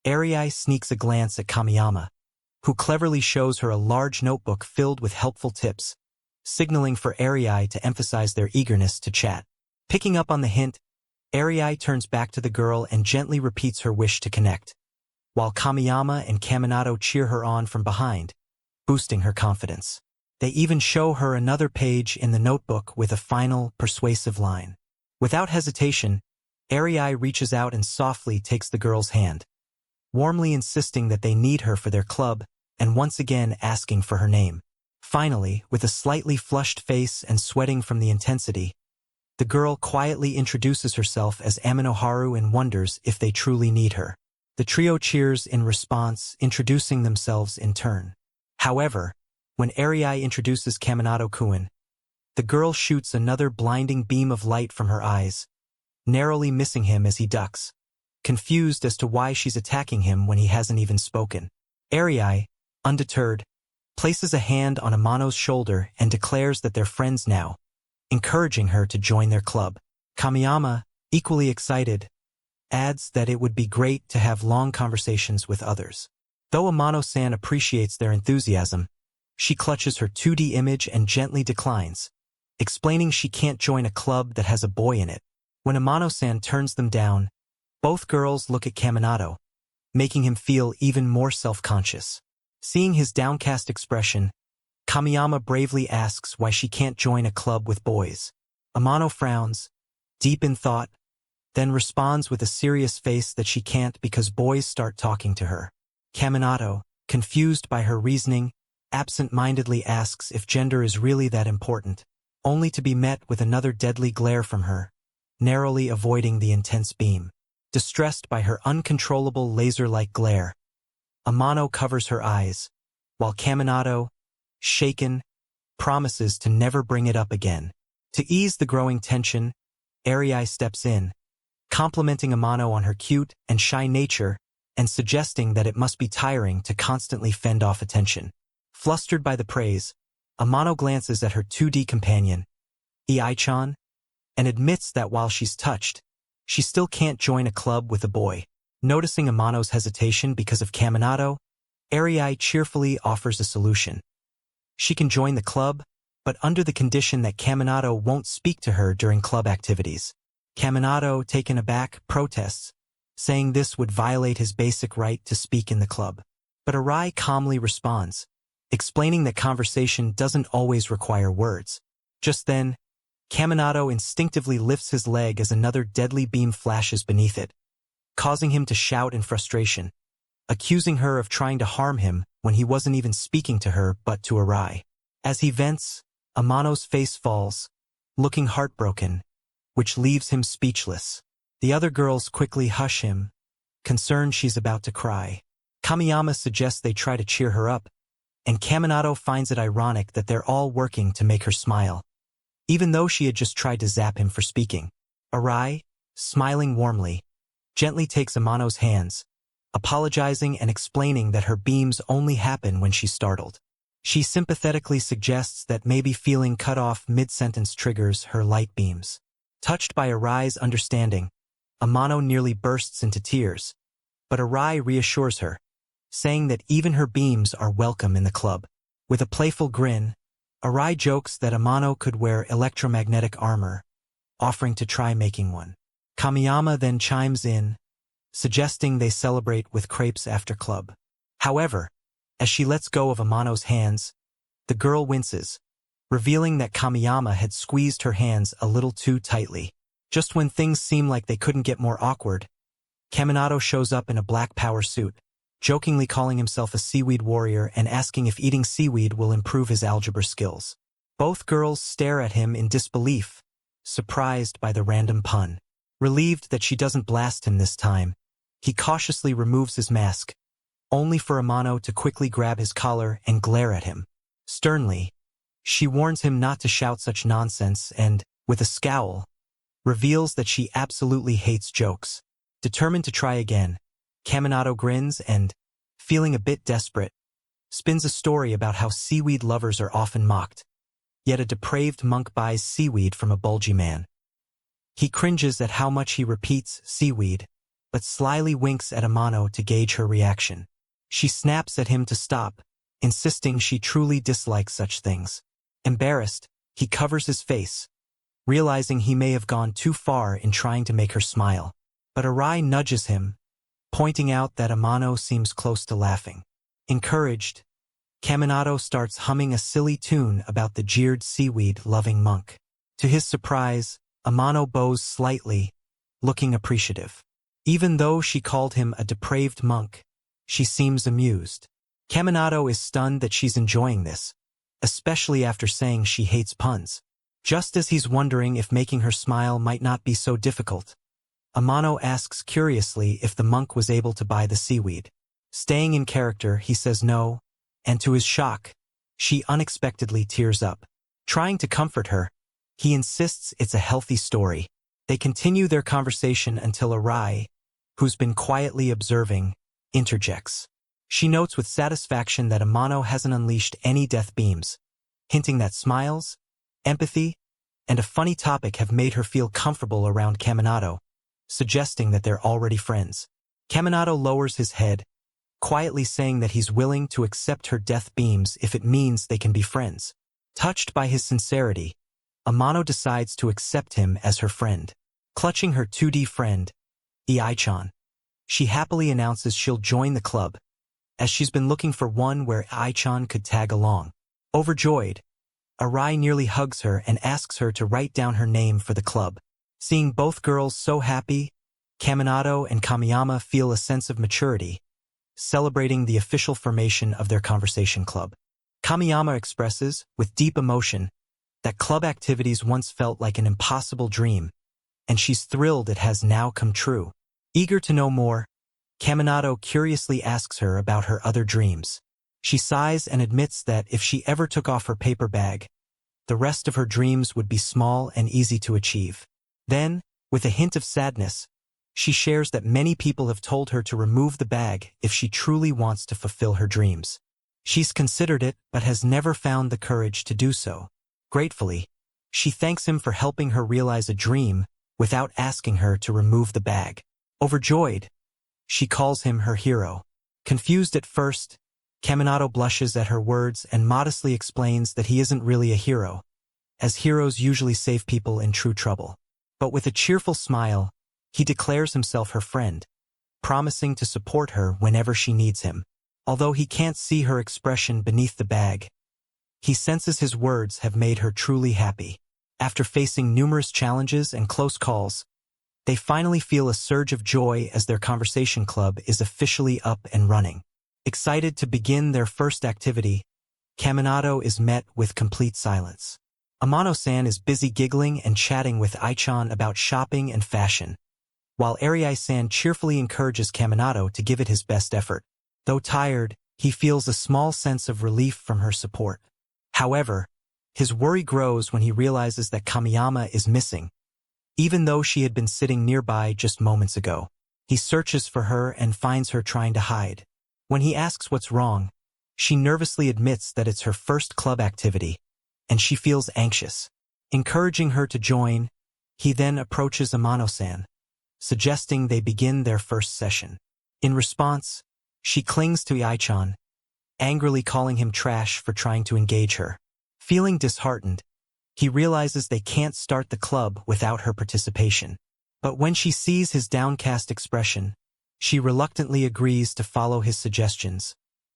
Arei sneaks a glance at Kamiyama, who cleverly shows her a large notebook filled with helpful tips, signaling for Arei to emphasize their eagerness to chat. Picking up on the hint, Arei turns back to the girl and gently repeats her wish to connect, while Kamiyama and Kaminato cheer her on from behind, boosting her confidence. They even show her another page in the notebook with a final, persuasive line. Without hesitation, Arei reaches out and softly takes the girl's hand, warmly insisting that they need her for their club and once again asking for her name. Finally, with a slightly flushed face and sweating from the intensity, the girl quietly introduces herself as Aminoharu and wonders if they truly need her. The trio cheers in response, introducing themselves in turn. However, when Arei introduces Kaminato-kun, the girl shoots another blinding beam of light from her eyes, narrowly missing him as he ducks, confused as to why she's attacking him when he hasn't even spoken. Arei, undeterred, places a hand on Amano's shoulder and declares that they're friends now, encouraging her to join their club. Kamiyama, equally excited, adds that it would be great to have long conversations with others. Though Amano-san appreciates their enthusiasm, she clutches her 2D image and gently declines, explaining she can't join a club that has a boy in it. When Amano-san turns them down, both girls look at Kaminato, making him feel even more self-conscious. Seeing his downcast expression, Kamiyama bravely asks why she can't join a club with boys. Amano frowns, deep in thought, then responds with a serious face that she can't because boys start talking to her. Kaminato, confused by her reasoning, absent-mindedly asks if gender is really that important, only to be met with another deadly glare from her, narrowly avoiding the intense beam. Distressed by her uncontrollable laser-like glare, Amano covers her eyes, while Kaminato, shaken, promises to never bring it up again. To ease the growing tension, Arei steps in, complimenting Amano on her cute and shy nature and suggesting that it must be tiring to constantly fend off attention. Flustered by the praise, Amano glances at her 2D companion, Ai-chan, and admits that while she's touched, she still can't join a club with a boy. Noticing Amano's hesitation because of Kaminato, Arei cheerfully offers a solution. She can join the club, but under the condition that Kaminato won't speak to her during club activities. Kaminato, taken aback, protests, saying this would violate his basic right to speak in the club. But Arei calmly responds, explaining that conversation doesn't always require words. Just then, Kaminato instinctively lifts his leg as another deadly beam flashes beneath it, causing him to shout in frustration, accusing her of trying to harm him when he wasn't even speaking to her but to Arei. As he vents, Amano's face falls, looking heartbroken, which leaves him speechless. The other girls quickly hush him, concerned she's about to cry. Kamiyama suggests they try to cheer her up, and Kaminato finds it ironic that they're all working to make her smile, even though she had just tried to zap him for speaking. Arai, smiling warmly, gently takes Amano's hands, apologizing and explaining that her beams only happen when she's startled. She sympathetically suggests that maybe feeling cut off mid-sentence triggers her light beams. Touched by Arai's understanding, Amano nearly bursts into tears, but Arai reassures her, saying that even her beams are welcome in the club. With a playful grin, Arai jokes that Amano could wear electromagnetic armor, offering to try making one. Kamiyama then chimes in, suggesting they celebrate with crepes after club. However, as she lets go of Amano's hands, the girl winces, revealing that Kamiyama had squeezed her hands a little too tightly. Just when things seem like they couldn't get more awkward, Kaminato shows up in a black power suit, jokingly calling himself a seaweed warrior and asking if eating seaweed will improve his algebra skills. Both girls stare at him in disbelief, surprised by the random pun. Relieved that she doesn't blast him this time, he cautiously removes his mask, only for Amano to quickly grab his collar and glare at him. Sternly, she warns him not to shout such nonsense and, with a scowl, reveals that she absolutely hates jokes. Determined to try again, Kaminato grins and, feeling a bit desperate, spins a story about how seaweed lovers are often mocked. Yet a depraved monk buys seaweed from a bulgy man. He cringes at how much he repeats seaweed, but slyly winks at Amano to gauge her reaction. She snaps at him to stop, insisting she truly dislikes such things. Embarrassed, he covers his face, realizing he may have gone too far in trying to make her smile. But Arai nudges him, pointing out that Amano seems close to laughing. Encouraged, Kaminato starts humming a silly tune about the jeered seaweed-loving monk. To his surprise, Amano bows slightly, looking appreciative. Even though she called him a depraved monk, she seems amused. Kaminato is stunned that she's enjoying this, especially after saying she hates puns. Just as he's wondering if making her smile might not be so difficult, Amano asks curiously if the monk was able to buy the seaweed. Staying in character, he says no, and to his shock, she unexpectedly tears up. Trying to comfort her, he insists it's a healthy story. They continue their conversation until Arai, who's been quietly observing, interjects. She notes with satisfaction that Amano hasn't unleashed any death beams, hinting that smiles, empathy, and a funny topic have made her feel comfortable around Kaminato, suggesting that they're already friends. Kaminato lowers his head, quietly saying that he's willing to accept her death beams if it means they can be friends. Touched by his sincerity, Amano decides to accept him as her friend. Clutching her 2D friend, Ieichan, she happily announces she'll join the club, as she's been looking for one where Ieichan could tag along. Overjoyed, Arai nearly hugs her and asks her to write down her name for the club. Seeing both girls so happy, Kaminato and Kamiyama feel a sense of maturity, celebrating the official formation of their conversation club. Kamiyama expresses, with deep emotion, that club activities once felt like an impossible dream, and she's thrilled it has now come true. Eager to know more, Kaminato curiously asks her about her other dreams. She sighs and admits that if she ever took off her paper bag, the rest of her dreams would be small and easy to achieve. Then, with a hint of sadness, she shares that many people have told her to remove the bag if she truly wants to fulfill her dreams. She's considered it but has never found the courage to do so. Gratefully, she thanks him for helping her realize a dream without asking her to remove the bag. Overjoyed, she calls him her hero. Confused at first, Kaminato blushes at her words and modestly explains that he isn't really a hero, as heroes usually save people in true trouble. But with a cheerful smile, he declares himself her friend, promising to support her whenever she needs him. Although he can't see her expression beneath the bag, he senses his words have made her truly happy. After facing numerous challenges and close calls, they finally feel a surge of joy as their conversation club is officially up and running. Excited to begin their first activity, Kaminato is met with complete silence. Amano-san is busy giggling and chatting with Ai-chan about shopping and fashion, while Arai-san cheerfully encourages Kaminato to give it his best effort. Though tired, he feels a small sense of relief from her support. However, his worry grows when he realizes that Kamiyama is missing, even though she had been sitting nearby just moments ago. He searches for her and finds her trying to hide. When he asks what's wrong, she nervously admits that it's her first club activity, and she feels anxious. Encouraging her to join, he then approaches Amano-san, suggesting they begin their first session. In response, she clings to Ai-chan, angrily calling him trash for trying to engage her. Feeling disheartened, he realizes they can't start the club without her participation. But when she sees his downcast expression, she reluctantly agrees to follow his suggestions,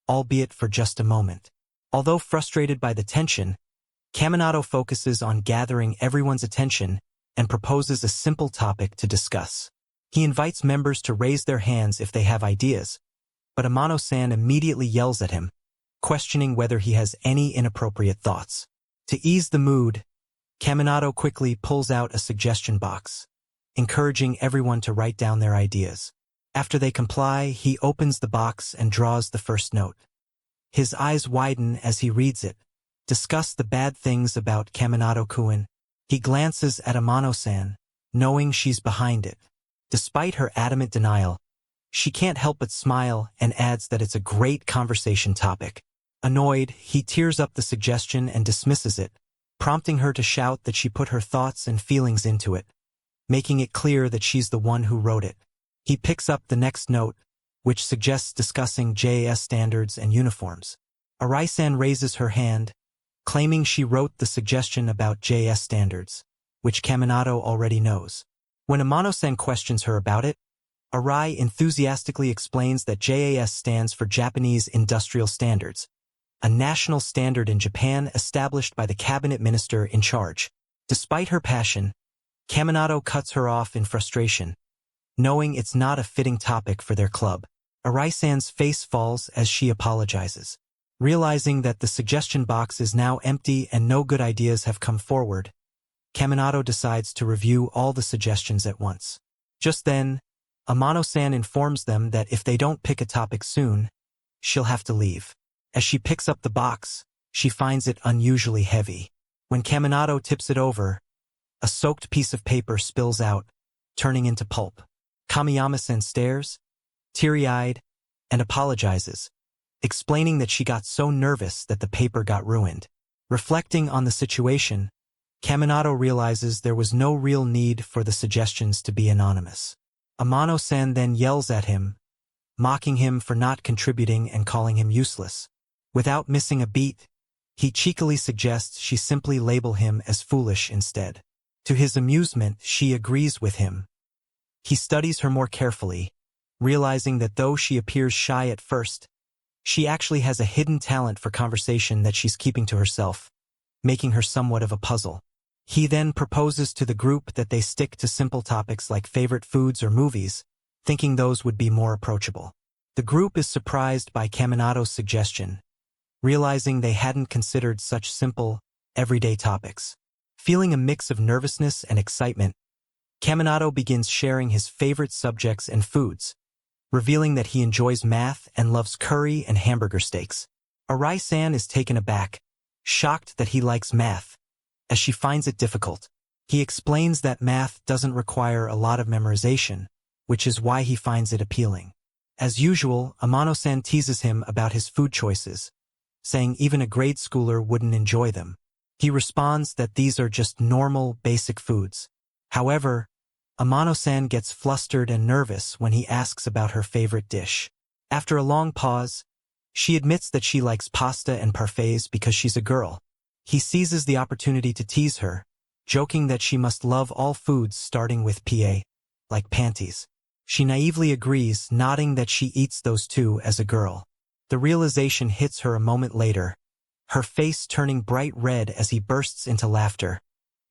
albeit for just a moment. Although frustrated by the tension, Kaminato focuses on gathering everyone's attention and proposes a simple topic to discuss. He invites members to raise their hands if they have ideas, but Amano-san immediately yells at him, questioning whether he has any inappropriate thoughts. To ease the mood, Kaminato quickly pulls out a suggestion box, encouraging everyone to write down their ideas. After they comply, he opens the box and draws the first note. His eyes widen as he reads it. Discuss the bad things about Kaminato-kun. He glances at Amano-san, knowing she's behind it. Despite her adamant denial, she can't help but smile and adds that it's a great conversation topic. Annoyed, he tears up the suggestion and dismisses it, prompting her to shout that she put her thoughts and feelings into it, making it clear that she's the one who wrote it. He picks up the next note, which suggests discussing JAS standards and uniforms. Arai-san raises her hand, claiming she wrote the suggestion about JS standards, which Kaminato already knows. When Amano-san questions her about it, Arai enthusiastically explains that JAS stands for Japanese Industrial Standards, a national standard in Japan established by the cabinet minister in charge. Despite her passion, Kaminato cuts her off in frustration, knowing it's not a fitting topic for their club. Arai-san's face falls as she apologizes. Realizing that the suggestion box is now empty and no good ideas have come forward, Kaminato decides to review all the suggestions at once. Just then, Amano-san informs them that if they don't pick a topic soon, she'll have to leave. As she picks up the box, she finds it unusually heavy. When Kaminato tips it over, a soaked piece of paper spills out, turning into pulp. Kamiyama-san stares, teary-eyed, and apologizes, explaining that she got so nervous that the paper got ruined. Reflecting on the situation, Kaminato realizes there was no real need for the suggestions to be anonymous. Amano-san then yells at him, mocking him for not contributing and calling him useless. Without missing a beat, he cheekily suggests she simply label him as foolish instead. To his amusement, she agrees with him. He studies her more carefully, realizing that though she appears shy at first, she actually has a hidden talent for conversation that she's keeping to herself, making her somewhat of a puzzle. He then proposes to the group that they stick to simple topics like favorite foods or movies, thinking those would be more approachable. The group is surprised by Kaminato's suggestion, realizing they hadn't considered such simple, everyday topics. Feeling a mix of nervousness and excitement, Kaminato begins sharing his favorite subjects and foods, revealing that he enjoys math and loves curry and hamburger steaks. Arai-san is taken aback, shocked that he likes math, as she finds it difficult. He explains that math doesn't require a lot of memorization, which is why he finds it appealing. As usual, Amano-san teases him about his food choices, saying even a grade schooler wouldn't enjoy them. He responds that these are just normal, basic foods. However, Amano-san gets flustered and nervous when he asks about her favorite dish. After a long pause, she admits that she likes pasta and parfaits because she's a girl. He seizes the opportunity to tease her, joking that she must love all foods starting with PA, like panties. She naively agrees, nodding that she eats those too as a girl. The realization hits her a moment later, her face turning bright red as he bursts into laughter,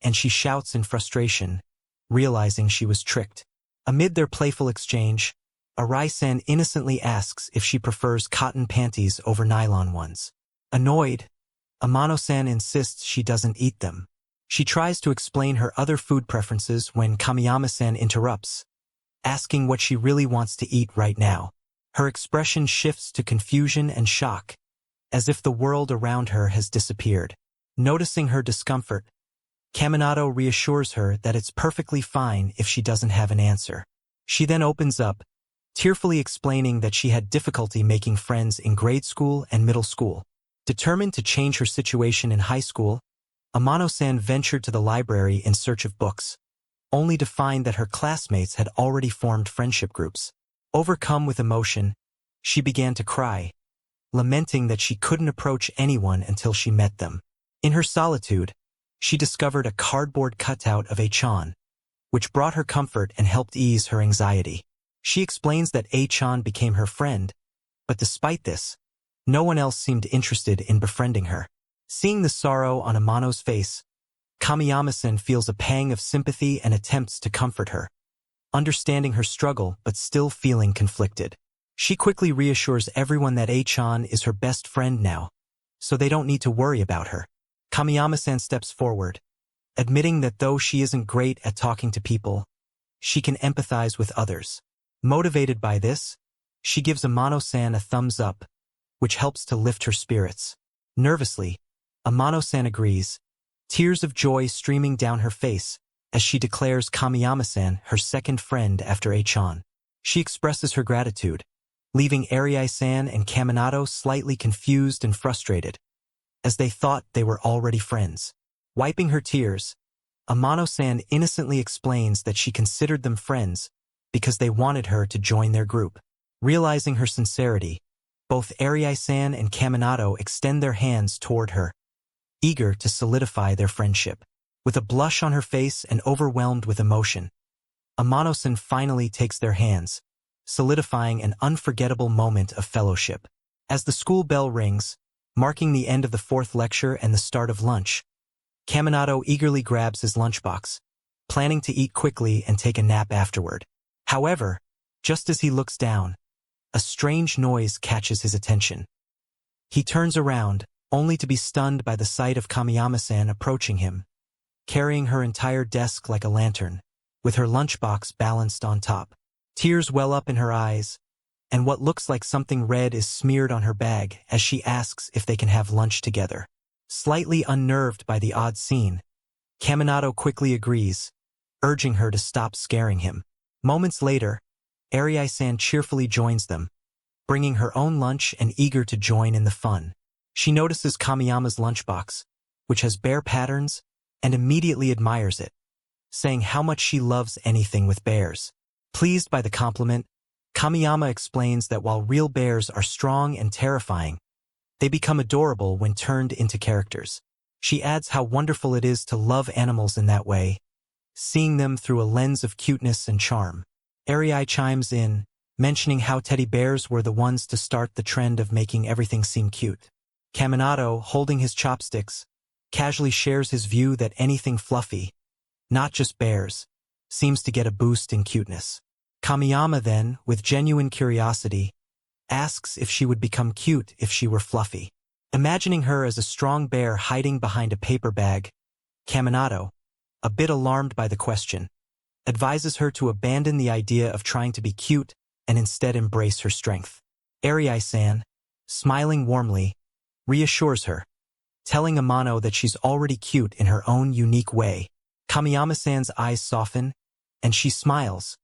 and she shouts in frustration, realizing she was tricked. Amid their playful exchange, Arai-san innocently asks if she prefers cotton panties over nylon ones. Annoyed, Amano-san insists she doesn't eat them. She tries to explain her other food preferences when Kamiyama-san interrupts, asking what she really wants to eat right now. Her expression shifts to confusion and shock, as if the world around her has disappeared. Noticing her discomfort, Kaminato reassures her that it's perfectly fine if she doesn't have an answer. She then opens up, tearfully explaining that she had difficulty making friends in grade school and middle school. Determined to change her situation in high school, Amano-san ventured to the library in search of books, only to find that her classmates had already formed friendship groups. Overcome with emotion, she began to cry, lamenting that she couldn't approach anyone until she met them. In her solitude, she discovered a cardboard cutout of A-chan, which brought her comfort and helped ease her anxiety. She explains that A-chan became her friend, but despite this, no one else seemed interested in befriending her. Seeing the sorrow on Amano's face, Kamiyama-san feels a pang of sympathy and attempts to comfort her, understanding her struggle but still feeling conflicted. She quickly reassures everyone that A-chan is her best friend now, so they don't need to worry about her. Kamiyama-san steps forward, admitting that though she isn't great at talking to people, she can empathize with others. Motivated by this, she gives Amano-san a thumbs up, which helps to lift her spirits. Nervously, Amano-san agrees, tears of joy streaming down her face as she declares Kamiyama-san her second friend after A-chan. She expresses her gratitude, leaving Arai-san and Kaminato slightly confused and frustrated, as they thought they were already friends. Wiping her tears, Amano-san innocently explains that she considered them friends because they wanted her to join their group. Realizing her sincerity, both Arai-san and Kaminato extend their hands toward her, eager to solidify their friendship. With a blush on her face and overwhelmed with emotion, Amano-san finally takes their hands, solidifying an unforgettable moment of fellowship. As the school bell rings, marking the end of the fourth lecture and the start of lunch, Kaminato eagerly grabs his lunchbox, planning to eat quickly and take a nap afterward. However, just as he looks down, a strange noise catches his attention. He turns around, only to be stunned by the sight of Kamiyama-san approaching him, carrying her entire desk like a lantern, with her lunchbox balanced on top. Tears well up in her eyes, and what looks like something red is smeared on her bag as she asks if they can have lunch together. Slightly unnerved by the odd scene, Kaminato quickly agrees, urging her to stop scaring him. Moments later, Arai-san cheerfully joins them, bringing her own lunch and eager to join in the fun. She notices Kamiyama's lunchbox, which has bear patterns, and immediately admires it, saying how much she loves anything with bears. Pleased by the compliment, Kamiyama explains that while real bears are strong and terrifying, they become adorable when turned into characters. She adds how wonderful it is to love animals in that way, seeing them through a lens of cuteness and charm. Arai chimes in, mentioning how teddy bears were the ones to start the trend of making everything seem cute. Kaminato, holding his chopsticks, casually shares his view that anything fluffy, not just bears, seems to get a boost in cuteness. Kamiyama then, with genuine curiosity, asks if she would become cute if she were fluffy. Imagining her as a strong bear hiding behind a paper bag, Kaminato, a bit alarmed by the question, advises her to abandon the idea of trying to be cute and instead embrace her strength. Arai-san, smiling warmly, reassures her, telling Amano that she's already cute in her own unique way. Kamiyama-san's eyes soften, and she smiles,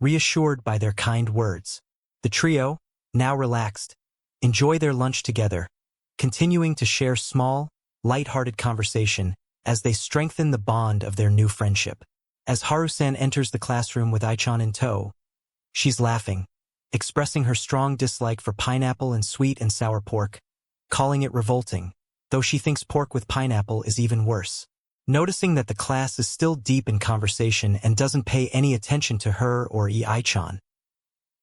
reassured by their kind words. The trio, now relaxed, enjoy their lunch together, continuing to share small, light-hearted conversation as they strengthen the bond of their new friendship. As Haru-san enters the classroom with Ai-chan in tow, she's laughing, expressing her strong dislike for pineapple and sweet and sour pork, calling it revolting, though she thinks pork with pineapple is even worse. Noticing that the class is still deep in conversation and doesn't pay any attention to her or Ai-chan,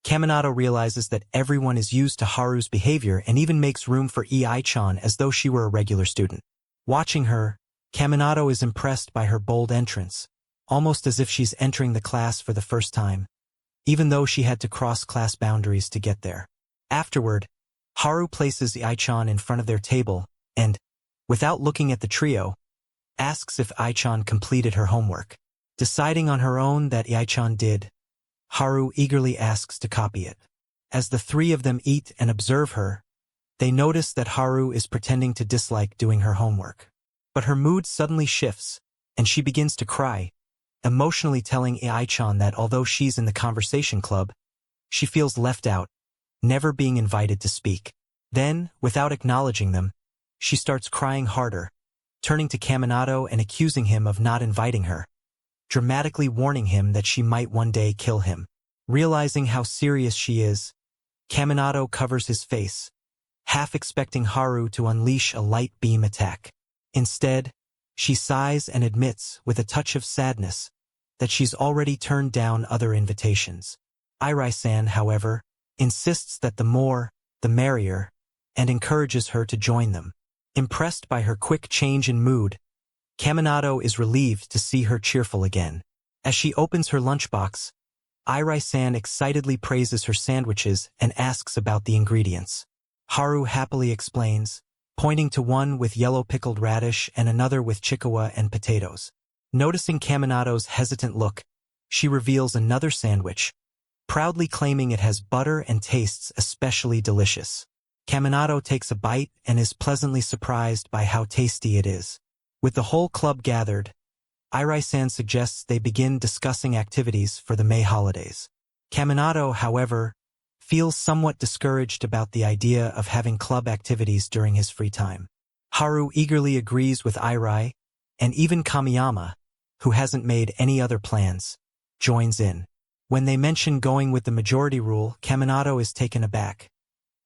Kaminato realizes that everyone is used to Haru's behavior and even makes room for Ai-chan as though she were a regular student. Watching her, Kaminato is impressed by her bold entrance, almost as if she's entering the class for the first time, even though she had to cross class boundaries to get there. Afterward, Haru places Ai-chan in front of their table and, Without looking at the trio, asks if Ai-chan completed her homework. Deciding on her own that Ai-chan did, Haru eagerly asks to copy it. As the three of them eat and observe her, they notice that Haru is pretending to dislike doing her homework. But her mood suddenly shifts, and she begins to cry, emotionally telling Ai-chan that although she's in the conversation club, she feels left out, never being invited to speak. Then, without acknowledging them, she starts crying harder, turning to Kaminato and accusing him of not inviting her, dramatically warning him that she might one day kill him. Realizing how serious she is, Kaminato covers his face, half expecting Haru to unleash a light beam attack. Instead, she sighs and admits, with a touch of sadness, that she's already turned down other invitations. Irai-san, however, insists that the more, the merrier, and encourages her to join them. Impressed by her quick change in mood, Kaminato is relieved to see her cheerful again. As she opens her lunchbox, Irai-san excitedly praises her sandwiches and asks about the ingredients. Haru happily explains, pointing to one with yellow pickled radish and another with chikawa and potatoes. Noticing Kaminato's hesitant look, she reveals another sandwich, proudly claiming it has butter and tastes especially delicious. Kaminato takes a bite and is pleasantly surprised by how tasty it is. With the whole club gathered, Irai-san suggests they begin discussing activities for the May holidays. Kaminato, however, feels somewhat discouraged about the idea of having club activities during his free time. Haru eagerly agrees with Irai, and even Kamiyama, who hasn't made any other plans, joins in. When they mention going with the majority rule, Kaminato is taken aback,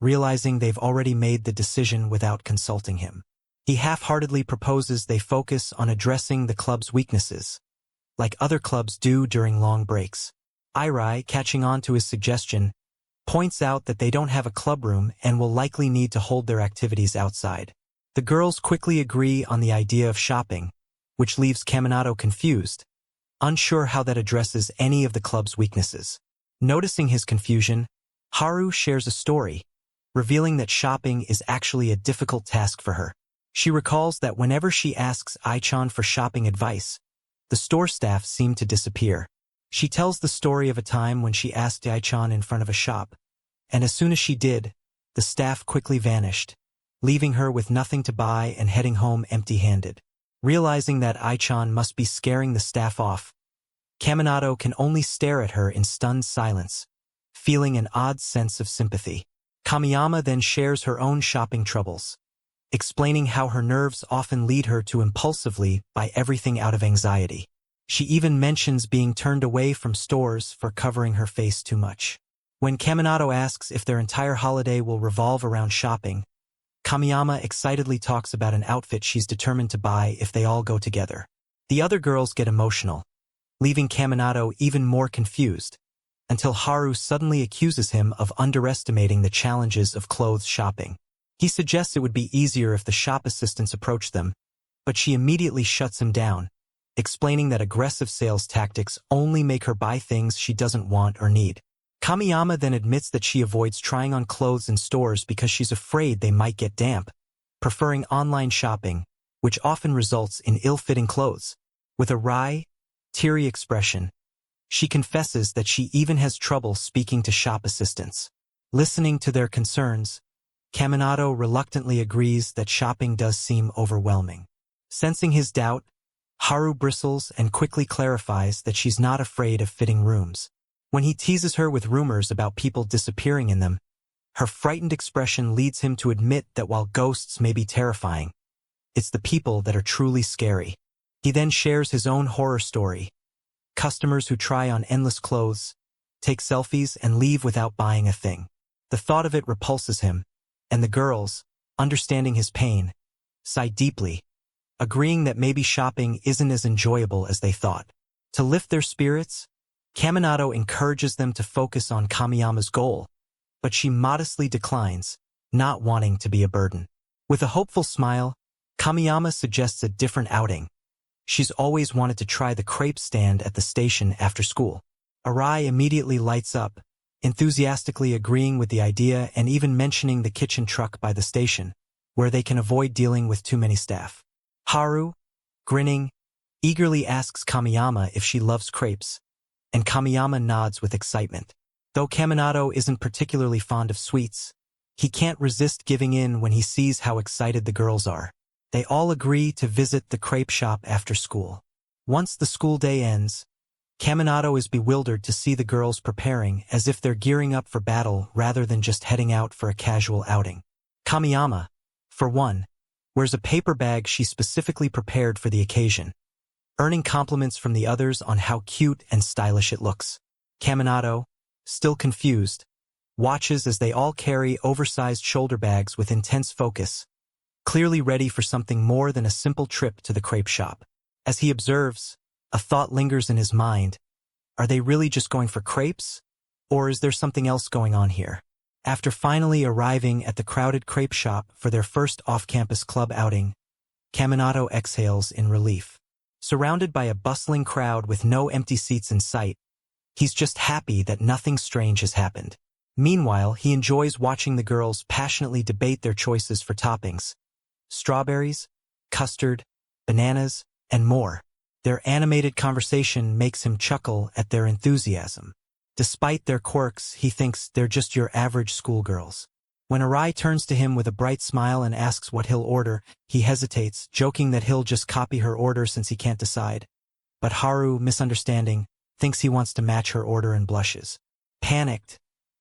realizing they've already made the decision without consulting him. He half-heartedly proposes they focus on addressing the club's weaknesses, like other clubs do during long breaks. Irai, catching on to his suggestion, points out that they don't have a club room and will likely need to hold their activities outside. The girls quickly agree on the idea of shopping, which leaves Kaminato confused, unsure how that addresses any of the club's weaknesses. Noticing his confusion, Haru shares a story, revealing that shopping is actually a difficult task for her. She recalls that whenever she asks Ai-chan for shopping advice, the store staff seem to disappear. She tells the story of a time when she asked Ai-chan in front of a shop, and as soon as she did, the staff quickly vanished, leaving her with nothing to buy and heading home empty-handed. Realizing that Ai-chan must be scaring the staff off, Kaminato can only stare at her in stunned silence, feeling an odd sense of sympathy. Kamiyama then shares her own shopping troubles, explaining how her nerves often lead her to impulsively buy everything out of anxiety. She even mentions being turned away from stores for covering her face too much. When Kaminato asks if their entire holiday will revolve around shopping, Kamiyama excitedly talks about an outfit she's determined to buy if they all go together. The other girls get emotional, leaving Kaminato even more confused, until Haru suddenly accuses him of underestimating the challenges of clothes shopping. He suggests it would be easier if the shop assistants approached them, but she immediately shuts him down, explaining that aggressive sales tactics only make her buy things she doesn't want or need. Kamiyama then admits that she avoids trying on clothes in stores because she's afraid they might get damp, preferring online shopping, which often results in ill-fitting clothes. With a wry, teary expression, she confesses that she even has trouble speaking to shop assistants. Listening to their concerns, Kaminato reluctantly agrees that shopping does seem overwhelming. Sensing his doubt, Haru bristles and quickly clarifies that she's not afraid of fitting rooms. When he teases her with rumors about people disappearing in them, her frightened expression leads him to admit that while ghosts may be terrifying, it's the people that are truly scary. He then shares his own horror story. Customers who try on endless clothes, take selfies, and leave without buying a thing. The thought of it repulses him, and the girls, understanding his pain, sigh deeply, agreeing that maybe shopping isn't as enjoyable as they thought. To lift their spirits, Kaminato encourages them to focus on Kamiyama's goal, but she modestly declines, not wanting to be a burden. With a hopeful smile, Kamiyama suggests a different outing. She's always wanted to try the crepe stand at the station after school. Arai immediately lights up, enthusiastically agreeing with the idea and even mentioning the kitchen truck by the station, where they can avoid dealing with too many staff. Haru, grinning, eagerly asks Kamiyama if she loves crepes, and Kamiyama nods with excitement. Though Kaminato isn't particularly fond of sweets, he can't resist giving in when he sees how excited the girls are. They all agree to visit the crepe shop after school. Once the school day ends, Kaminato is bewildered to see the girls preparing as if they're gearing up for battle rather than just heading out for a casual outing. Kamiyama, for one, wears a paper bag she specifically prepared for the occasion, earning compliments from the others on how cute and stylish it looks. Kaminato, still confused, watches as they all carry oversized shoulder bags with intense focus, clearly ready for something more than a simple trip to the crepe shop. As he observes, a thought lingers in his mind. Are they really just going for crepes? Or is there something else going on here? After finally arriving at the crowded crepe shop for their first off-campus club outing, Kaminato exhales in relief. Surrounded by a bustling crowd with no empty seats in sight, he's just happy that nothing strange has happened. Meanwhile, he enjoys watching the girls passionately debate their choices for toppings: strawberries, custard, bananas, and more. Their animated conversation makes him chuckle at their enthusiasm. Despite their quirks, he thinks they're just your average schoolgirls. When Arai turns to him with a bright smile and asks what he'll order, he hesitates, joking that he'll just copy her order since he can't decide. But Haru, misunderstanding, thinks he wants to match her order and blushes. Panicked,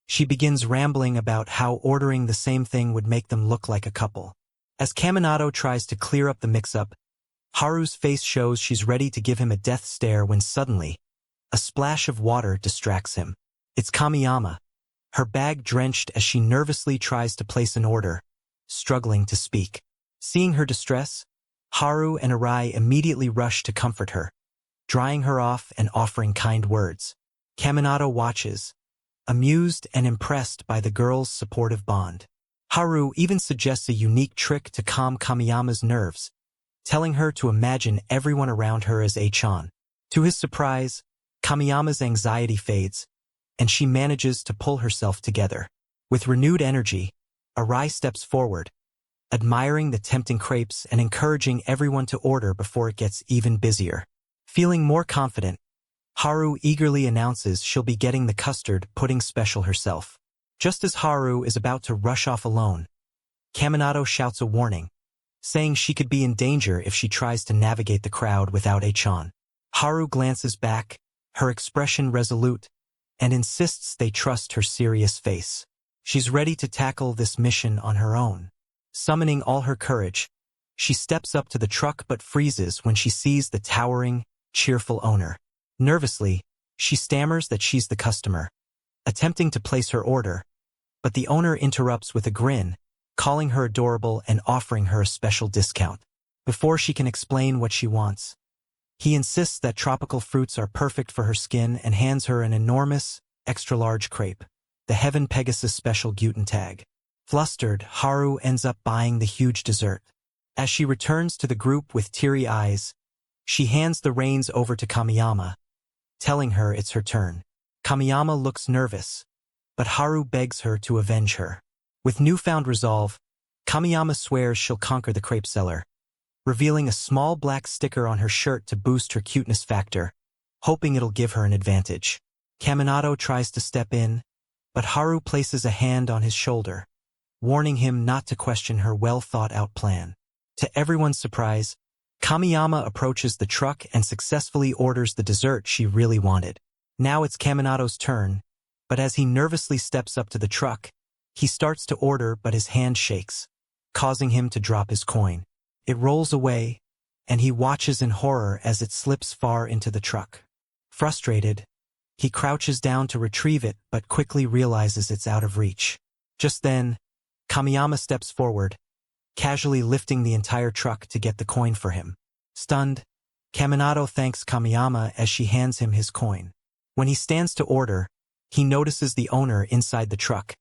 she begins rambling about how ordering the same thing would make them look like a couple. As Kaminato tries to clear up the mix-up, Haru's face shows she's ready to give him a death stare when suddenly, a splash of water distracts him. It's Kamiyama, her bag drenched as she nervously tries to place an order, struggling to speak. Seeing her distress, Haru and Arai immediately rush to comfort her, drying her off and offering kind words. Kaminato watches, amused and impressed by the girls' supportive bond. Haru even suggests a unique trick to calm Kamiyama's nerves, telling her to imagine everyone around her as A-chan. To his surprise, Kamiyama's anxiety fades, and she manages to pull herself together. With renewed energy, Arai steps forward, admiring the tempting crepes and encouraging everyone to order before it gets even busier. Feeling more confident, Haru eagerly announces she'll be getting the custard pudding special herself. Just as Haru is about to rush off alone, Kaminato shouts a warning, saying she could be in danger if she tries to navigate the crowd without A-chan. Haru glances back, her expression resolute, and insists they trust her serious face. She's ready to tackle this mission on her own. Summoning all her courage, she steps up to the truck but freezes when she sees the towering, cheerful owner. Nervously, she stammers that she's the customer, attempting to place her order, but the owner interrupts with a grin, calling her adorable and offering her a special discount. Before she can explain what she wants, he insists that tropical fruits are perfect for her skin and hands her an enormous, extra-large crepe, the Heaven Pegasus Special Gluten Tag. Flustered, Haru ends up buying the huge dessert. As she returns to the group with teary eyes, she hands the reins over to Kamiyama, telling her it's her turn. Kamiyama looks nervous, but Haru begs her to avenge her. With newfound resolve, Kamiyama swears she'll conquer the crepe seller, revealing a small black sticker on her shirt to boost her cuteness factor, hoping it'll give her an advantage. Kaminato tries to step in, but Haru places a hand on his shoulder, warning him not to question her well-thought-out plan. To everyone's surprise, Kamiyama approaches the truck and successfully orders the dessert she really wanted. Now it's Kaminato's turn, but as he nervously steps up to the truck, he starts to order but his hand shakes, causing him to drop his coin. It rolls away, and he watches in horror as it slips far into the truck. Frustrated, he crouches down to retrieve it but quickly realizes it's out of reach. Just then, Kamiyama steps forward, casually lifting the entire truck to get the coin for him. Stunned, Kaminato thanks Kamiyama as she hands him his coin. When he stands to order, he notices the owner inside the truck,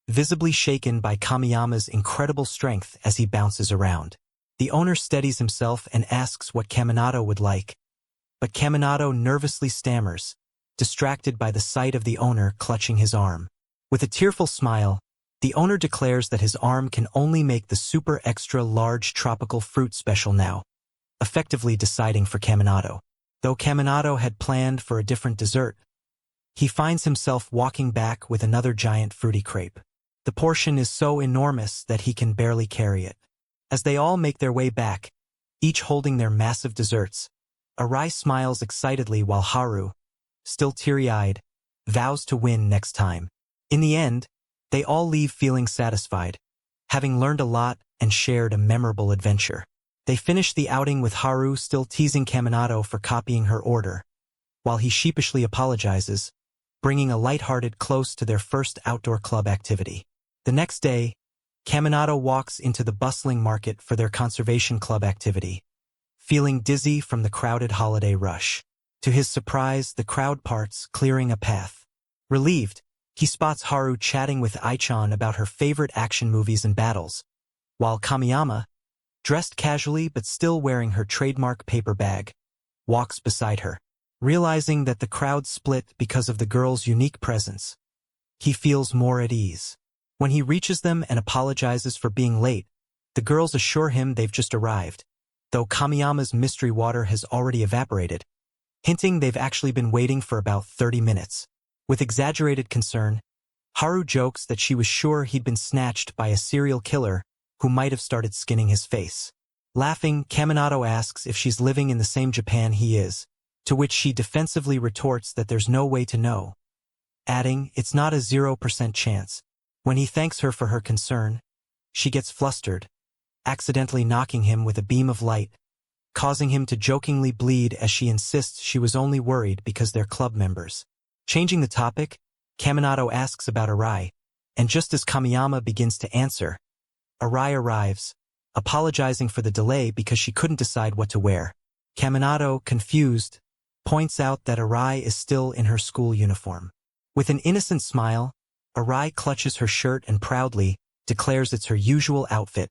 visibly shaken by Kamiyama's incredible strength as he bounces around. The owner steadies himself and asks what Kaminato would like, but Kaminato nervously stammers, distracted by the sight of the owner clutching his arm. With a tearful smile, The owner declares that his arm can only make the super extra large tropical fruit special now, effectively deciding for Caminado. Though Caminado had planned for a different dessert, he finds himself walking back with another giant fruity crepe. The portion is so enormous that he can barely carry it. As they all make their way back, each holding their massive desserts, Arai smiles excitedly while Haru, still teary-eyed, vows to win next time. In the end, they all leave feeling satisfied, having learned a lot and shared a memorable adventure. They finish the outing with Haru still teasing Caminado for copying her order, while he sheepishly apologizes, bringing a light-hearted close to their first outdoor club activity. The next day, Caminado walks into the bustling market for their conservation club activity, feeling dizzy from the crowded holiday rush. To his surprise, the crowd parts, clearing a path. Relieved, he spots Haru chatting with Ai-chan about her favorite action movies and battles, while Kamiyama, dressed casually but still wearing her trademark paper bag, walks beside her. Realizing that the crowd split because of the girl's unique presence, he feels more at ease. When he reaches them and apologizes for being late, the girls assure him they've just arrived, though Kamiyama's mystery water has already evaporated, hinting they've actually been waiting for about 30 minutes. With exaggerated concern, Haru jokes that she was sure he'd been snatched by a serial killer who might have started skinning his face. Laughing, Caminado asks if she's living in the same Japan he is, to which she defensively retorts that there's no way to know, adding, it's not a 0% chance. When he thanks her for her concern, she gets flustered, accidentally knocking him with a beam of light, causing him to jokingly bleed as she insists she was only worried because they're club members. Changing the topic, Caminado asks about Arai, and just as Kamiyama begins to answer, Arai arrives, apologizing for the delay because she couldn't decide what to wear. Caminado, confused, points out that Arai is still in her school uniform. With an innocent smile, Arai clutches her shirt and proudly declares it's her usual outfit,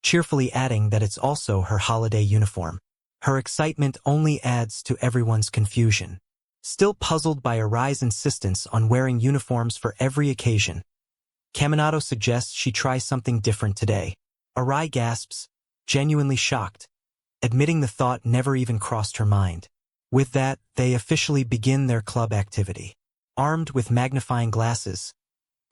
cheerfully adding that it's also her holiday uniform. Her excitement only adds to everyone's confusion. Still puzzled by Arai's insistence on wearing uniforms for every occasion, Caminado suggests she try something different today. Arai gasps, genuinely shocked, admitting the thought never even crossed her mind. With that, they officially begin their club activity. Armed with magnifying glasses,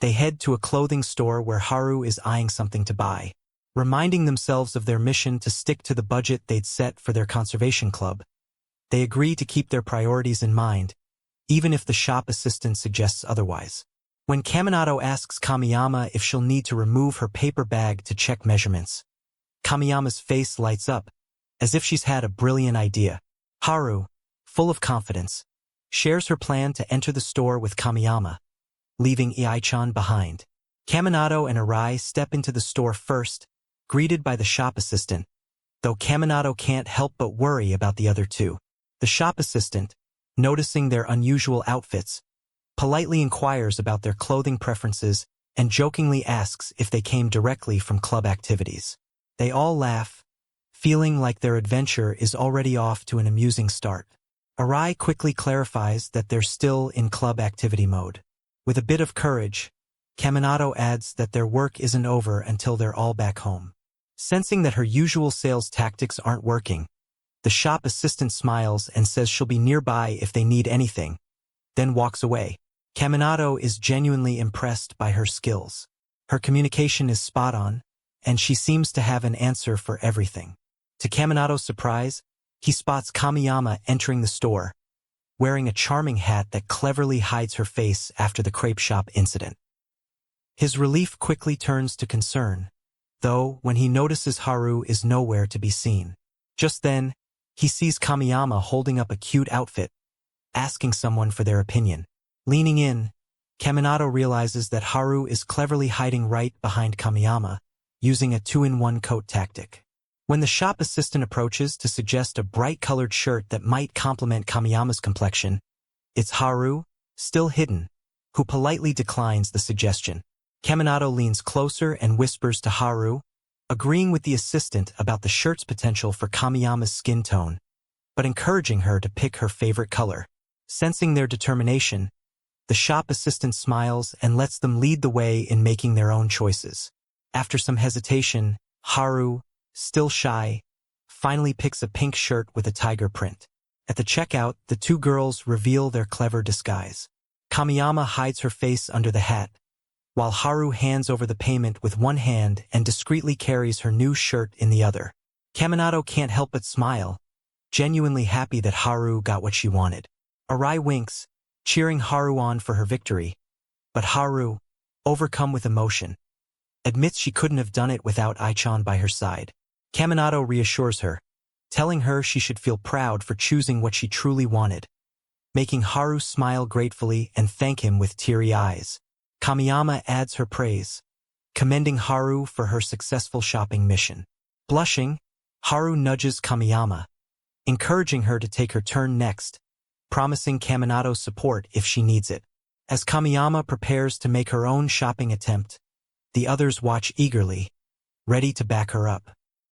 they head to a clothing store where Haru is eyeing something to buy. Reminding themselves of their mission to stick to the budget they'd set for their conservation club, they agree to keep their priorities in mind, even if the shop assistant suggests otherwise. When Caminado asks Kamiyama if she'll need to remove her paper bag to check measurements, Kamiyama's face lights up, as if she's had a brilliant idea. Haru, full of confidence, shares her plan to enter the store with Kamiyama, leaving Ai-chan behind. Caminado and Arai step into the store first, greeted by the shop assistant, though Caminado can't help but worry about the other two. The shop assistant, noticing their unusual outfits, politely inquires about their clothing preferences and jokingly asks if they came directly from club activities. They all laugh, feeling like their adventure is already off to an amusing start. Arai quickly clarifies that they're still in club activity mode. With a bit of courage, Caminado adds that their work isn't over until they're all back home. Sensing that her usual sales tactics aren't working, the shop assistant smiles and says she'll be nearby if they need anything, then walks away. Caminado is genuinely impressed by her skills. Her communication is spot on, and she seems to have an answer for everything. To Caminado's surprise, he spots Kamiyama entering the store, wearing a charming hat that cleverly hides her face after the crepe shop incident. His relief quickly turns to concern, though when he notices Haru is nowhere to be seen. Just then, he sees Kamiyama holding up a cute outfit, asking someone for their opinion. Leaning in, Caminado realizes that Haru is cleverly hiding right behind Kamiyama, using a two-in-one coat tactic. When the shop assistant approaches to suggest a bright-colored shirt that might complement Kamiyama's complexion, it's Haru, still hidden, who politely declines the suggestion. Caminado leans closer and whispers to Haru, agreeing with the assistant about the shirt's potential for Kamiyama's skin tone, but encouraging her to pick her favorite color. Sensing their determination, The shop assistant smiles and lets them lead the way in making their own choices. After some hesitation, Haru, still shy, finally picks a pink shirt with a tiger print. At the checkout, the two girls reveal their clever disguise. Kamiyama hides her face under the hat, while Haru hands over the payment with one hand and discreetly carries her new shirt in the other. Kaminato can't help but smile, genuinely happy that Haru got what she wanted. Arai winks, cheering Haru on for her victory, but Haru, overcome with emotion, admits she couldn't have done it without Ai-chan by her side. Kaminato reassures her, telling her she should feel proud for choosing what she truly wanted, making Haru smile gratefully and thank him with teary eyes. Kamiyama adds her praise, commending Haru for her successful shopping mission. Blushing, Haru nudges Kamiyama, encouraging her to take her turn next, promising Kaminato's support if she needs it. As Kamiyama prepares to make her own shopping attempt, the others watch eagerly, ready to back her up.